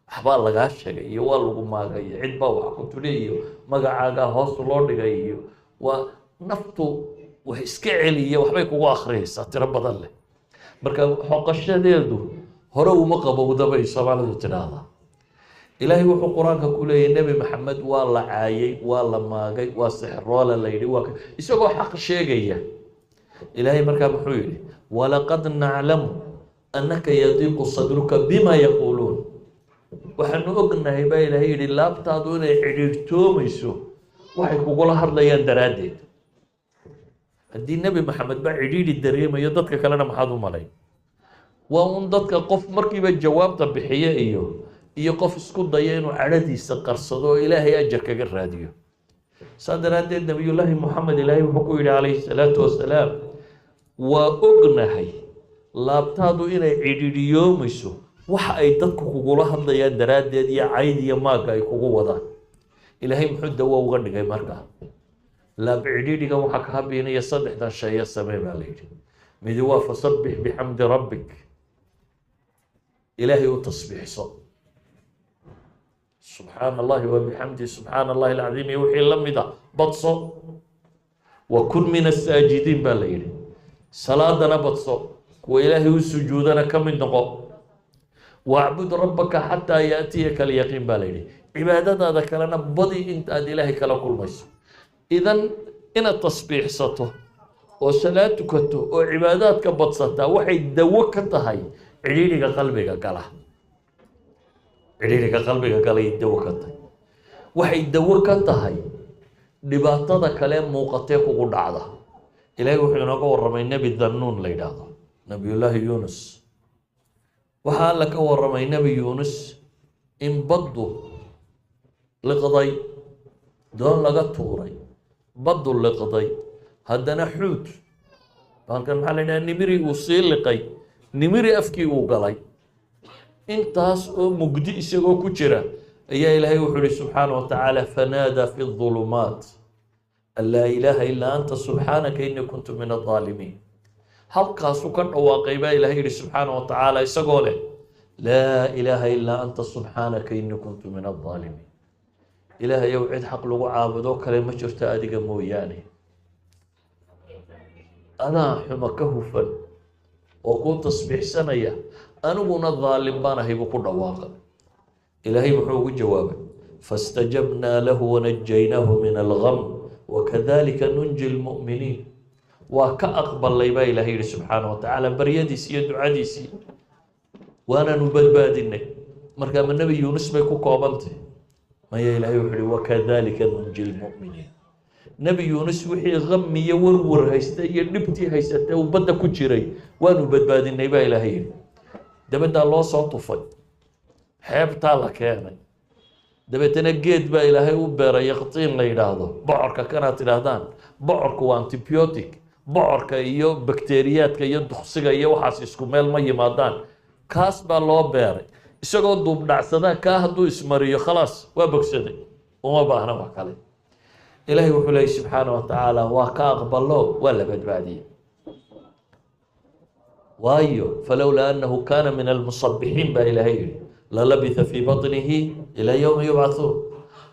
waxbaa lagaa sheegay iyo waa lagu maagay iyo cid baa wax ku tudhi iyo magacaagaa hoos loo dhigay iyo waa naftu wax iska celiya waxbay kugu akhriyaysaa tiro badan leh. marka xoqashadeedu hore uma qabowda bay soomaalidu tidhaahdaa. ilaahay wuxuu qur-aanka ku leeyahy nebi maxamed waa la caayay, waa la maagay, waa sixroola la yidhi, waa isagoo xaq sheegaya. ilaahay markaa muxuu yidhi walaqad naclamu annaka yadiiqu sadruka bima yaquuluun. waxaanu ognahay baa ilaahay yidhi laabtaadu inay cidhiirtoomayso waxay kugula hadlayaan daraaddeed. haddii nebi maxamed ba cidhiidhi dareemayo dadka kalena maxaad u malayn? waa un dadka qof markiiba jawaabta bixiye iyo qof isku daya inuu cadhadiisa qarsado oo ilaahay ajar kaga raadiyo. saa daraaddeed nabiyullaahi moxamed ilaahay wuxuu ku yidhi calayhi salaatu wasalaam waa ognahay laabtaadu inay cidhiidhiyoomayso waxa ay dadku kugula hadlayaan daraaddeed iyo cayd iyo maagga ay kugu wadaan. ilaahay muxuu dawo uga dhigay markaa? laab cidhiidhiga waxaa ka habiinaya saddexdan shaya samee baa la yidhi. midi waa fasabbix bixamdi rabbik, ilaahay u tasbiixso subxaana allahi wabixamdi subxaana allahi alcadiim iyo wixii la mida badso. wa kun min asaajidiin baa la yidhi, salaadana badso, kuwa ilaahay u sujuudana ka mid noqo. wacbud rabbaka xataa yaatiyaka alyaqiin baa la yidhi, cibaadadaada kalena badi intaad ilaahay kala kulmayso. idan inaad tasbiixsato oo salaad tukato oo cibaadaadka badsataa waxay dawo ka tahay cidhiidhiga qalbiga gala. cidhiidhiga qalbiga galay dawo ka tahay. waxay dawo ka tahay dhibaatada kale muuqatee kugu dhacda. ilaahay wuxuu inooga warramay nebi dannuun la yidhaahdo, nabiyullaahi yuunus. waxaa alla ka warramay nebi yuunus in baddu liqday, doon laga tuuray, baddu liqday, haddana xuut baalkan maxaa la yidhaha nimiri uu sii liqay, nimiri afkii uu galay. intaas oo mugdi isagoo ku jira ayaa ilaahay wuxuu ihi subxaana wa tacaala fanaadaa fi ظulumaat an laa ilaaha ilaa anta subxaanaka inii kuntu min aaalimiin. halkaasuu ka dhawaaqay baa ilaahay yidhi subxaana wa tacaala isagoo leh laa ilaaha ilaa anta subxaanaka inni kuntu min aldaalimiin ilaahayow cid xaq lagu caabudo kale ma jirto adiga mooyaane adaa xuma ka hufan oo kuu tasbiixsanaya aniguna daalim baan ahay buu ku dhawaaqa ilaahay muxuu ugu jawaabay fastajabnaa lahu wanajaynaahu min algam wakadalika nunji lmu'miniin waa ka aqbalay baa ilaahay yihi subxaana wa tacaala baryadiisii iyo ducadiisii waanaanu badbaadinay markaa ma nebi yuunus bay ku koobantay maya ilaahay wuxuu yihi wakadalika nunji lmu'miniin nebi yuunus wixii qami iyo warwar haysta iyo dhibtii haysatay uu badda ku jiray waanu badbaadinay baa ilaahay yihi dabaddaa loo soo tufay xeebtaa la keenay dabeetana geed baa ilaahay u beeray yaqtiin la yidhaahdo bocorka kanaad tidhaahdaan bocorku waa antibiotic bocorka iyo bakteriyaadka iyo duksiga iyo waxaas isku meel ma yimaadaan kaas baa loo beeray isagoo duubdhacsada kaa hadduu ismariyo khalaas waa bogsaday uma baahna wax kale ilaahay wuxuu leeyay subxaana wa tacaala waa ka aqbalo waa la badbaadiyey waayo falowlaa annahu kaana min almusabixiin baa ilaahay yihi lalabitha fii baطnihi ilaa yowmi yubcahuun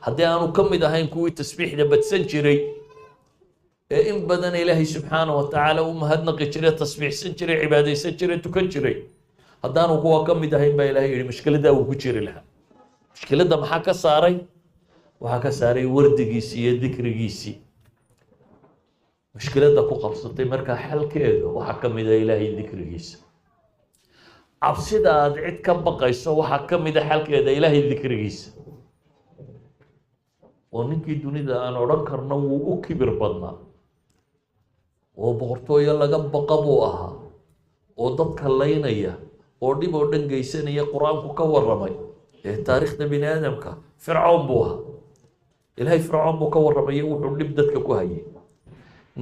haddii aanu ka mid ahayn kuwii tasbiixda badsan jiray ee in badan ilaahay subxaana wa tacaala u mahadnaqi jiray tasbiixsan jiray cibaadaysan jiray tukan jiray haddaanu kuwa ka mid ahayn baa ilahay yihi mushkiladdaa wuu ku jiri lahaa mushkiladda maxaa ka saaray waxaa ka saaray wardigiisii iyo dikrigiisii mushkiladda ku qabsatay markaa xalkeedu waxaa ka mid ah ilaahay dikrigiisa cabsida aada cid ka baqayso waxaa ka mid a xalkeeda ilaahay dikrigiisa oo ninkii dunida aan odhan karno wuu u kibir badnaa oo boqortooyo laga baqa buu ahaa oo dadka laynaya oo dhib oo dhan geysanaya qur-aanku ka warramay ee taariikhda bini aadamka fircoon buu ahaa ilaahay fircoon buu ka warramay wuxuu dhib dadka ku hayay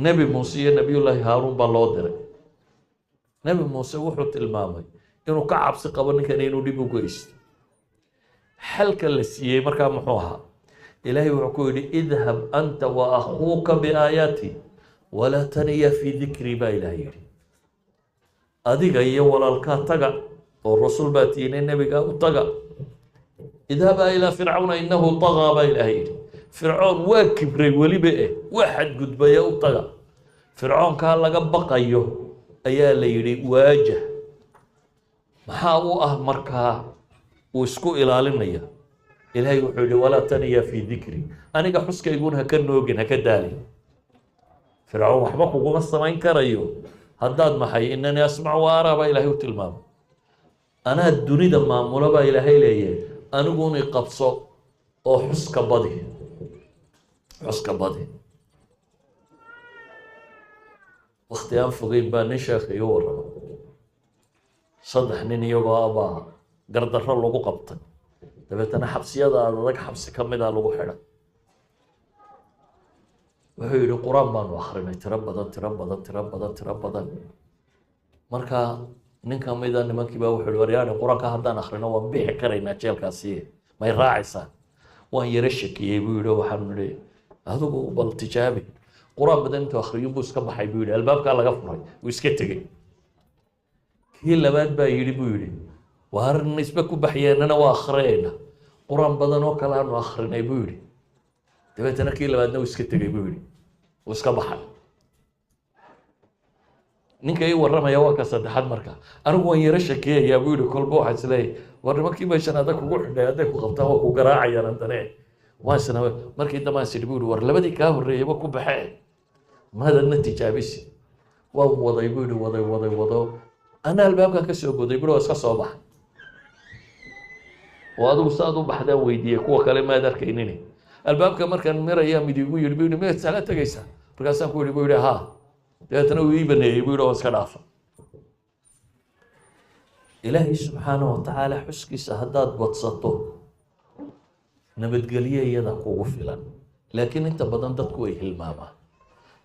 nebi muuse iyo nebiyullaahi haaruun baa loo diray nebi muuse wuxuu tilmaamay inuu ka cabsi qabo ninkan inuu dhib u geysto xalka la siiyey markaa muxuu ahaa ilaahay wuxuu ku yidhi idhab anta wa akhuuka biaayaati walaa taniya fii dikrii baa ilaahay yidhi adiga iyo walaalkaa taga oo rasuul baa tiinay nebigaa u taga idhabaa ilaa fircawna innahu tagaa baa ilaahay yidhi fircoon waa kibray weliba waa xadgudbaya u taga fircoonkaa laga baqayo ayaa la yidhi waajah maxaa u ah markaa uu isku ilaalinaya ilaahay wuxuu yihi walaa taniya fii dikri aniga xuskayguna haka noogin haka daalin fircoon waxba kuguma samayn karayo haddaad maxay inanii asmac wa araa baa ilaahay u tilmaamay anaa dunida maamulo baa ilaahay leeyahay aniguna qabso oo xuska badi wakti aan fogeyn baa nin sheekh iga warrama 3 nin iyagoo abaa gardarro lagu qabtay dabeetana xabsiyada adag xabsi ka mid a lagu xidhay wuxuu yidhi qur-aan baanu akrinay tiro badan markaa nin ka mid a nimankii baa wuxuu yihi waryaani qur-aanka haddaan akrino waan bixi karaynaa jeelkaasi may raacaysaa waan yaro shakiyey buu yihi waxaan idhi adigu bal tijaabi qur-aan badan intuu akriyo buu iska baxay buu yihi albaabkaa laga furay wuu iska tegey kii labaad baa yidhi buu yidhi waar nisbe ku baxyeennana waa akhriyayna qur-aan badan oo kale aanu akrinay buu yidhi dabeetana kii labaadna wuu iska tegey buu yidhi wuu iska baxay ninka ii warramaya waa ka saddexaad marka anigu waan yaro shakiyayaa buu yihi kolba waxaa isleeyahay war nimankii meeshan adag kugu xidhay hadday ku qabtaan waa ku garaacayaan haddane waan isna markii dambe aan sidhi buu yihi war labadii kaa horreeyayba ku baxee maadadna tijaabisi waan waday buu yihi wado ana albaabkan ka soo goday buu waa iska soo baxay oo adigu saad u baxdaan weydiiyey kuwa kale maad arkaynini albaabka markaan mirayaa mid igu yidhi buu yihi miyaad sala tegaysaa markaasaan ku yidhi buu yihi haa dabeetana uu ii baneeyey buu yihi waan iska dhaafa ilaahay subxaanahu watacaala xuskiisa haddaad badsato nabadgelye iyada kugu filan laakiin inta badan dadku way hilmaamaan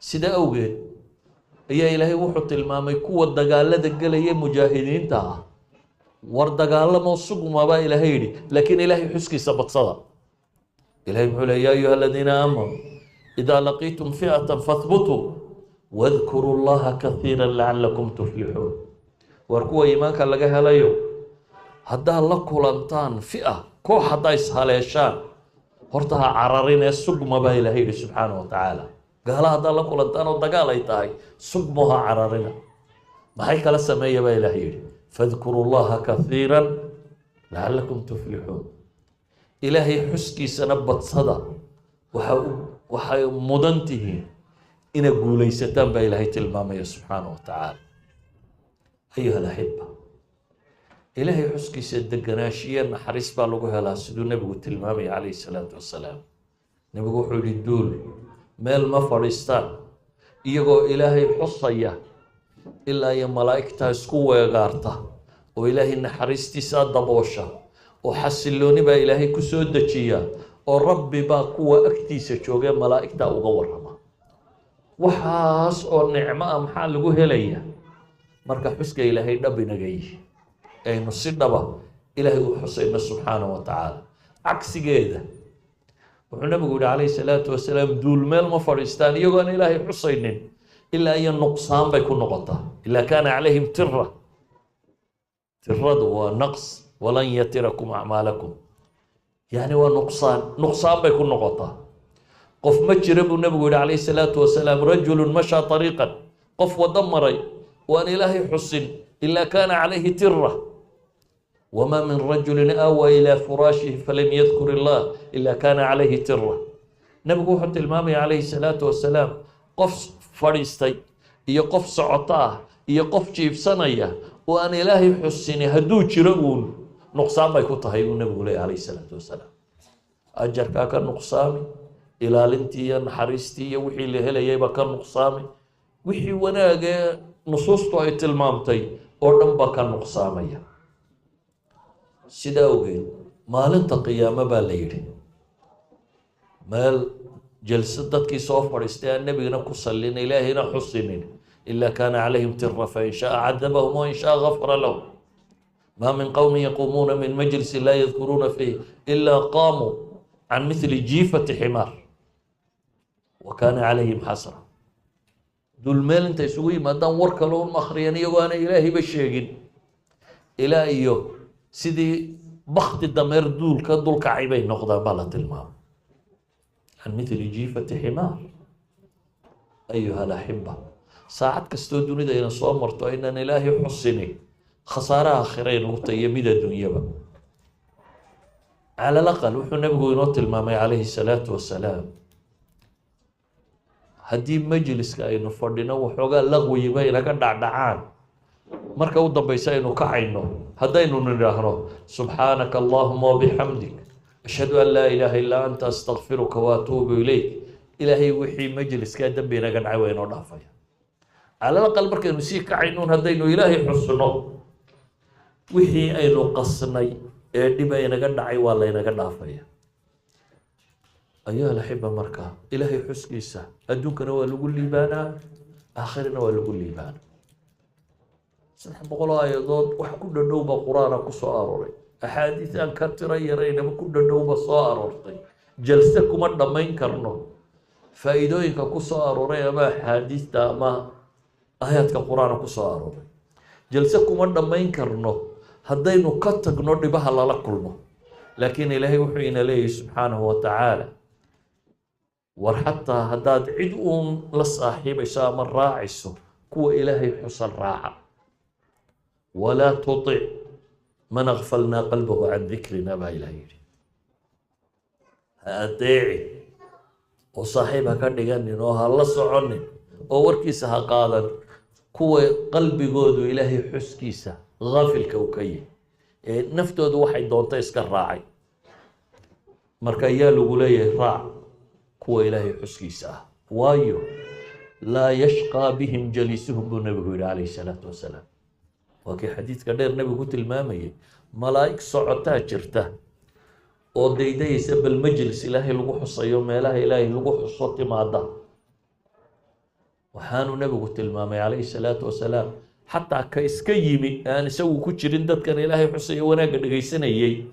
sida awgeed ayaa ilaahay wuxuu tilmaamay kuwa dagaalada gelaya mujaahidiinta ah war dagaalamoo sugma baa ilaahay yidhi laakiin ilaahay xuskiisa badsada ilahay muxuu leey yaa ayuha aladiina aamanuu idaa laqiitum fi'atan fahbutuu واذكروا الله كثيرا لعلكم تفلحون. واركوا إيمانك لقاها ليو هدا الله كولانتان فئة كو حدا يسهاليشان هرتها عرارين السقم با إلهي سبحانه وتعالى قال هدا الله كولانتان ودقال ايتاي سقمها عرارين ما هيك لسمية با إلهي فاذكروا الله كثيرا لعلكم تفلحون. إلهي حسكي سنبت صدى وحي مدنته إن قوليستان با إلهي تلمامي سبحانه وتعالى. أيها الأحبة إلهي حسكي سدقناشيا نحرس بالغوها لا سدو نبغو تلمامي عليه الصلاة والسلام نبغو حولي الدول ميل مفرستان إيغو إلهي حصية إلا يا ملائكة اسكوة يغارتا وإلهي نحرستي ساد بوشا وحسلوني با إلهي كسود دجيا وربي با قوة أكتيسة شوغي ملائكة وغورما وحاس أو نعمة محال لغوها ليا marka xuska ilaahay dhab inagay aynu si dhaba ilaahay u xusayna subxaanahu wa tacaala cagsigeeda wuxuu nabigu yidhi calayhi salaatu wasalaam duul meel ma fadhiistaan iyagoon ilaahay xusaynin ilaa iyo nuqsaan bay ku noqotaa ilaa kaana calayhim tiradu waa naqs walan yatirakum acmaalakum yani waa nuqsaan bay ku noqotaa qof ma jira buu nabigu yidhi calayhi salaatu wasalaam rajulun mashaa ariiqan qof wada maray وأن إلهي حسن إلا كان عليه ترة وما من رجل آوى إلى فراشه فلم يذكر الله إلا كان عليه ترة. نبي حتى المامي عليه الصلاة والسلام قف فريستي يقف سعطاه يقف جيب سنية وأن إلهي حسن هدو جرؤون نقصان ما يكون تهيون نبي عليه الصلاة والسلام أجر كاكا نقصامي إلى لنتي حريستي وحي اللي هلا يبقى كان نقصامي وحي وناقة nusuustu ay tilmaamtay oo dhan baa ka nuqsaamaya. sidaa ogeed maalinta qiyaamo baa la yidhi meel jalsad dadkii soo fadhiistay aan nebigana ku sallin ilaahayna xusinin ilaa kaana calayhim tira fain shaa cadabahum wain shaa gafara lahum maa min qowmin yaquumuuna min majlisin laa yadkuruuna fiih ilaa qaamuu can mithli jiifati ximaar wa kaana calayhim xasra. dul meel inta isugu yimaadaan war kale un akhriyan iyagoo aanay ilaahayba sheegin ilaa iyo sidii bakti dameer duulka dulkacay bay noqdaan baa la tilmaamay can mithli jiifati ximaar. ayuha alaxiba saacad kastoo dunida ayna soo marto aynaan ilaahay xusinin khasaare aakhira ay noqota iyo mid adduunyaba. cala alaqal wuxuu nabigu inoo tilmaamay calayhi salaatu wasalaam haddii majliska aynu fadhino waxoogaa laqwiba inaga dhacdhacaan marka u dambaysa aynu kacayno haddaynu nidhaahno subxaanaka allahuma wabixamdik ashhadu an laa ilaaha illaa anta astakfiruka waatuubu ilayk ilaahay wixii majliskaa dambi inaga dhacay waa inoo dhaafaya. cala alaqal markaynu sii kacaynuun haddaynu ilaahay xusno wixii aynu qasnay ee dhiba inaga dhacay waa laynaga dhaafaya. أيها الأحبة مركا إلهي حسكيسا أدونك نوى لقول لي بانا آخرنا نوى لقول لي بانا سنحب بقولها أيضا وحكود النوبة قرآن كسو أروري أحاديث أن كتر يرين بكود النوبة صارورتي جلستكم الدمين كرنو فإيدوينك كسو أروري أما حديث ما آياتك قرآن كسو أروري جلستكم الدمين كرنو هدينو كتك نودي بها لا كلمه لكن إلهي وحينا ليه سبحانه وتعالى وحتى هداد عدوهم لصاحب إسام الراعسو كو إلهي حصل راعة ولا تطع من أغفلنا قلبه عن ذكرنا ما إلهي هاتيعي وصاحبها كان يغني نوها الله صعني ووركيسها قالا كو قلبي قودو إلهي حسكيسا غافل كوكي naftooda waxay doonta iska raacay marka ayaa lagu leeyahay raac kuwa ilaahay xuskiisa ah waayo laa yashqaa bihim jalisuhum buu nabigu yidhi calayhi salaatu wasalaam waa kii xadiidka dheer nabigu ku tilmaamayay malaa'ig socotaa jirta oo daydayaysa bal majlis ilaahay lagu xusayo meelaha ilaahay lagu xuso timaada waxaanu nabigu tilmaamay calayhi salaatu wasalaam حتى كيسكيمي أنا سوي كتيرين دت كان إلهي حسي وأنا قد جيسني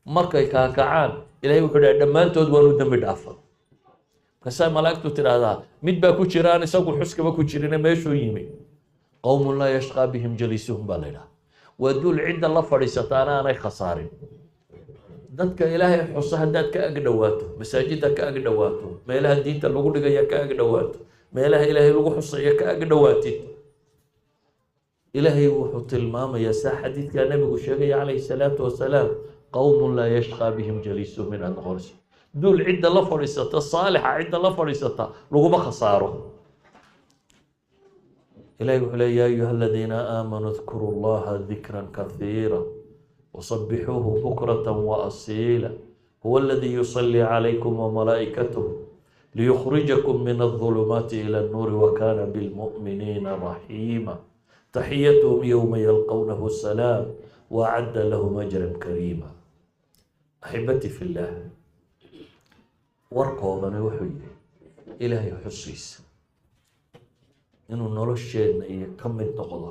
مركي كاكعان إلهي وكذا دمان تود وانو دم دافع kasaa malaa'igtu tidhaahdaa mid baa ku jira aan isagu xuskaba ku jirina meeshuu yimi qowmun laa yashqaa bihim jaliisuhum baa la yidhaha waa duul cidda la fadhiisataana aanay khasaarin dadka ilaahay xusa haddaad ka ag dhowaato masaajidda ka ag dhowaato meelaha diinta lagu dhigaya ka ag dhowaato meelaha ilaahay lagu xusaya ka ag dhowaatid ilaahay wuxuu tilmaamayaa saa xadiidkaa nabigu sheegaya calayhi salaatu wasalaam qowmun laa yashqaa bihim jaliisuhum inaad noqonayso duul cidda la fadhiisata saalixa cidda la fadhiisata laguma khasaaro إلهي وحلا يا أيها الذين آمنوا اذكروا الله ذكرا كثيرا وصبحوه بكرة وأصيلا هو الذي يصلي عليكم وملائكته ليخرجكم من الظلمات إلى النور وكان بالمؤمنين رحيما تحيتهم يوم يلقونه السلام وأعد لهم أجرا كريما أحبتي في الله ورقوا من وحي إلهي حسيس inuu nolosheenna iyo ka mid noqdo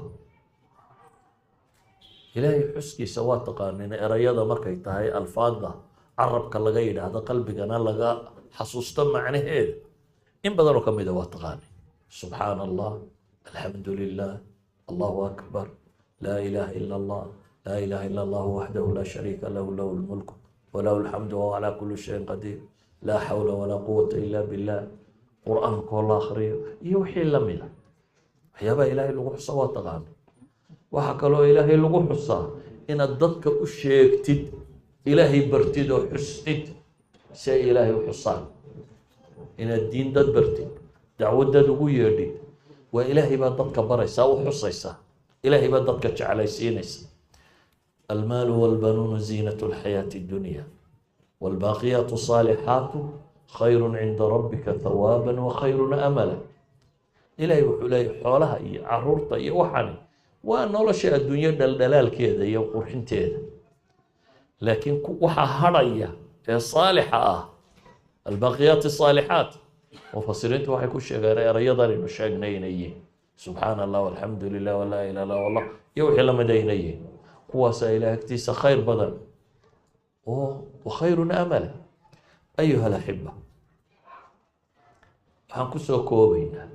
ilaahay xuskiisa waa taqaanin erayada markay tahay alfaadda carabka laga yidhaahdo qalbigana laga xasuusto macnaheeda in badanoo ka mida waa taqaanin subxaana allah alxamdu lilah allahu akbar laa ilaha ila allah laa ilaha ila allahu waxdahu laa shariika lahu lahu lmulku walahu alxamdu wahuwa calaa kulli shayin qadiir laa xawla walaa quwata ila billah qur-aankoo la akhriyo iyo wixii la mida waxyaabaha ilaahay lagu xusa waa taqaana waxaa kaloo ilaahay lagu xusaa inaad dadka u sheegtid ilaahay bartid oo xustid si ay ilaahay u xusaan inaad diin dad bartid dacwadad ugu yeedhid waa ilaahay baa dadka baraysaa u xusaysaa ilaahay baa dadka jeclaysiinaysa almaalu walbanuunu ziinatu lxayaati addunya waalbaaqiyaatu saalixaatu khayrun cinda rabbika thawaaban wa khayrun amala ilaahay wuxuu leeyahay xoolaha iyo caruurta iyo waxani waa nolosha adduunyo dhaldhalaalkeeda iyo qurxinteeda laakiin waxaa hadhaya ee saalixa ah albaaqiyaati saalixaat mufasiriintu waxay ku sheegeen erayadan aynu sheegnay inay yihiin subxaana allah walxamdu lilah walaa ilaha illa allah iyo wixii lamid aynay yihiin kuwaasaa ilaah agtiisa khayr badan oo wakhayrun amala ayuha alaxiba waxaan kusoo koobaynaa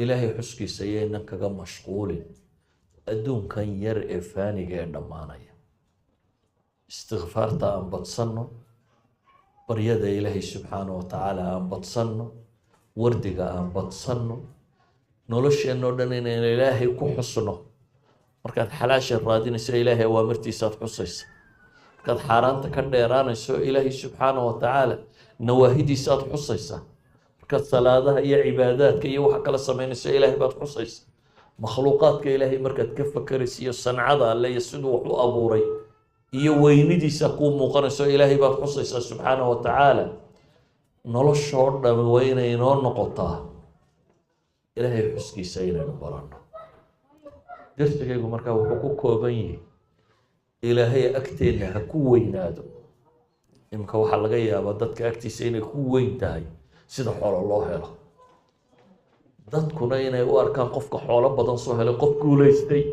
ilaahay xuskiisa ayaynan kaga mashquulin adduunkan yar ee faaniga ee dhammaanaya istikfaarta aan badsanno baryada ilaahay subxaana wa tacaala aan badsanno wardiga aan badsanno nolosheenno dhan inaynu ilaahay ku xusno markaad xalaasha raadinayso ilaahay awaamirtiisaad xusaysa markaad xaaraanta ka dheeraanayso ilaahay subxaana wa tacaala nawaahidiisaad xusaysa markaad salaadaha iyo cibaadaadka iyo waxa kala samaynayso ilaahay baad xusaysa makhluuqaadka ilaahay markaad ka fakaraysa iyo sancada alle iyo siduu wax u abuuray iyo weynidiisa kuu muuqanayso ilaahay baad xusaysaa subxaana wa tacaala noloshoo dhami waa inay inoo noqotaa ilaahay xuskiisa inaynu baranno darsigaygu markaa wuxuu ku kooban yahay ilaahay agteenna ha ku weynaado imika waxaa laga yaabaa dadka agtiisa inay ku weyn tahay sida xoolo loo helo dadkuna inay u arkaan qofka xoolo badan soo helay qof guulaystay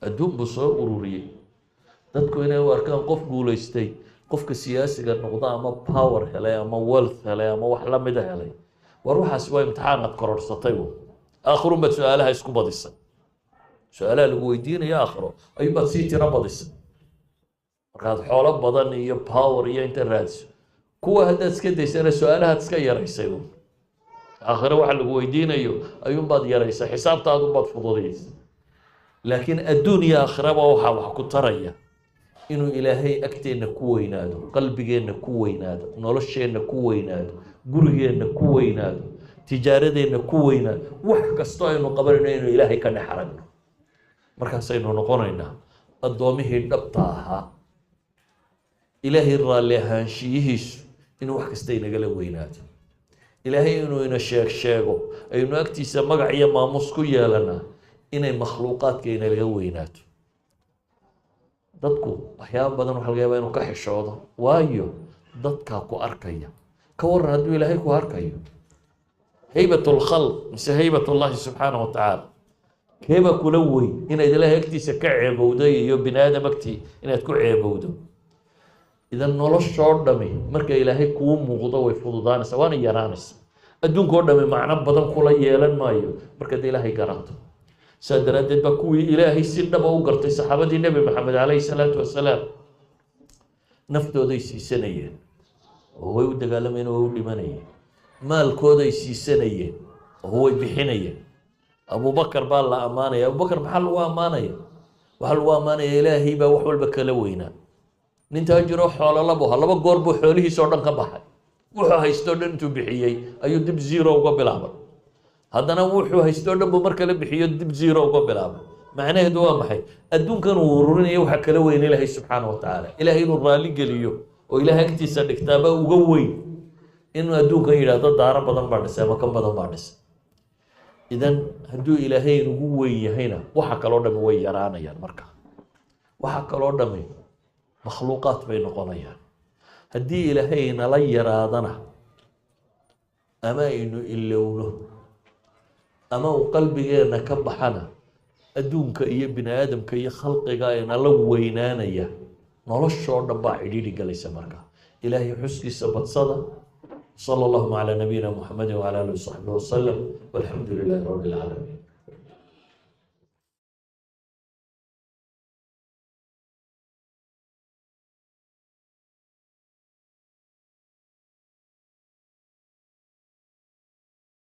adduun buu soo ururiyey dadku inay u arkaan qof guulaystay qofka siyaasiga noqda ama power helay ama wealth helay ama wax la mida helay war waxaas waa imtixaanaad kororsatay aakhirun baad su-aalaha isku badisay su-aalaha lagu weydiinaya aakhiro ayuunbaad sii tiro badisay markaad xoolo badan iyo power iyo inta raadiso kuwa haddaad iska daysana su-aalahaad iska yaraysay aakhiro waxa lagu weydiinayo ayuunbaad yaraysay xisaabtaadunbaad fududaysa laakiin adduun iyo aakhiraba waxaa wax ku taraya inuu ilaahay agteenna ku weynaado qalbigeenna ku weynaado nolosheenna ku weynaado gurigeenna ku weynaado tijaaradeenna ku weynaado wax kastoo aynu qabanayno inuu ilaahay ka dhex aragno markaasaynu noqonaynaa addoomihii dhabta ahaa ilaahay raalli ahaanshiyihiisu inuu wax kasta inagala weynaado ilaahay inuu ina sheego aynu agtiisa magac iyo maamuus ku yeelanaa inay makhluuqaadka inalaga weynaato dadku waxyaaba badan waxa laga yaabaa inuu ka xishoodo waayo dadkaa ku arkaya ka waran hadduu ilaahay ku arkayo haybat lkhalq mise haybat llahi subxaana wa tacaala keeba kula weyn inaad ilaahay agtiisa ka ceebowdo iyo bini aadam agtii inaad ku ceebowdo إذا noloshoo dhami marka ilaahay kuu muuqdo way fududaanaysaa waana yaraanaysa adduunkoo dhami macno badan kula yeelan maayo markaad ilaahay garato saa daraaddeed baa kuwii ilaahay si dhaba u gartay saxaabadii nebi maxamed calayhi salaatu wasalaam naftooday siisanayeen oo way u dagaalamayeen oo way u dhimanayeen maalkooday siisanayeen oo way bixinayeen abubakar baa la ammaanaya abubakar maxaa lagu ammaanaya waxaa lagu ammaanaya ilaahay baa wax walba kala weynaa nin taajiroo xoolo labuha laba goor buu xoolihiisoo dhan ka baxay wuxuu haystoo dhan intuu bixiyey ayuu dib zero uga bilaabay haddana wuxuu haystoo dhan buu mar kale bixiyo dib zero uga bilaabay macnaheedu waa maxay adduunkan uu ururinayo waxa kala weyn ilaahay subxaana wa tacaala ilaahay inuu raalli geliyo oo ilaahay agtiisa dhigtaaba uga weyn inuu adduunkan yidhaahdo daaro badan baa dhisay ama kan badan baa dhisay idan hadduu ilaahay ugu weyn yahayna waxa kaloo dhami way yaraanayaan marka waxa kaloo dhami makhluuqaad bay noqonayaan haddii ilaahay nala yaraadana ama aynu ilowno ama uu qalbigeena ka baxana adduunka iyo bini aadamka iyo khalqiga ay nala weynaanaya noloshoo dhan baa cidhiidhi galaysa marka ilaahay xuskiisa badsada صلى الله على نبينا محمد وعلى اله وصحبه وسلم والحمد لله رب العالمين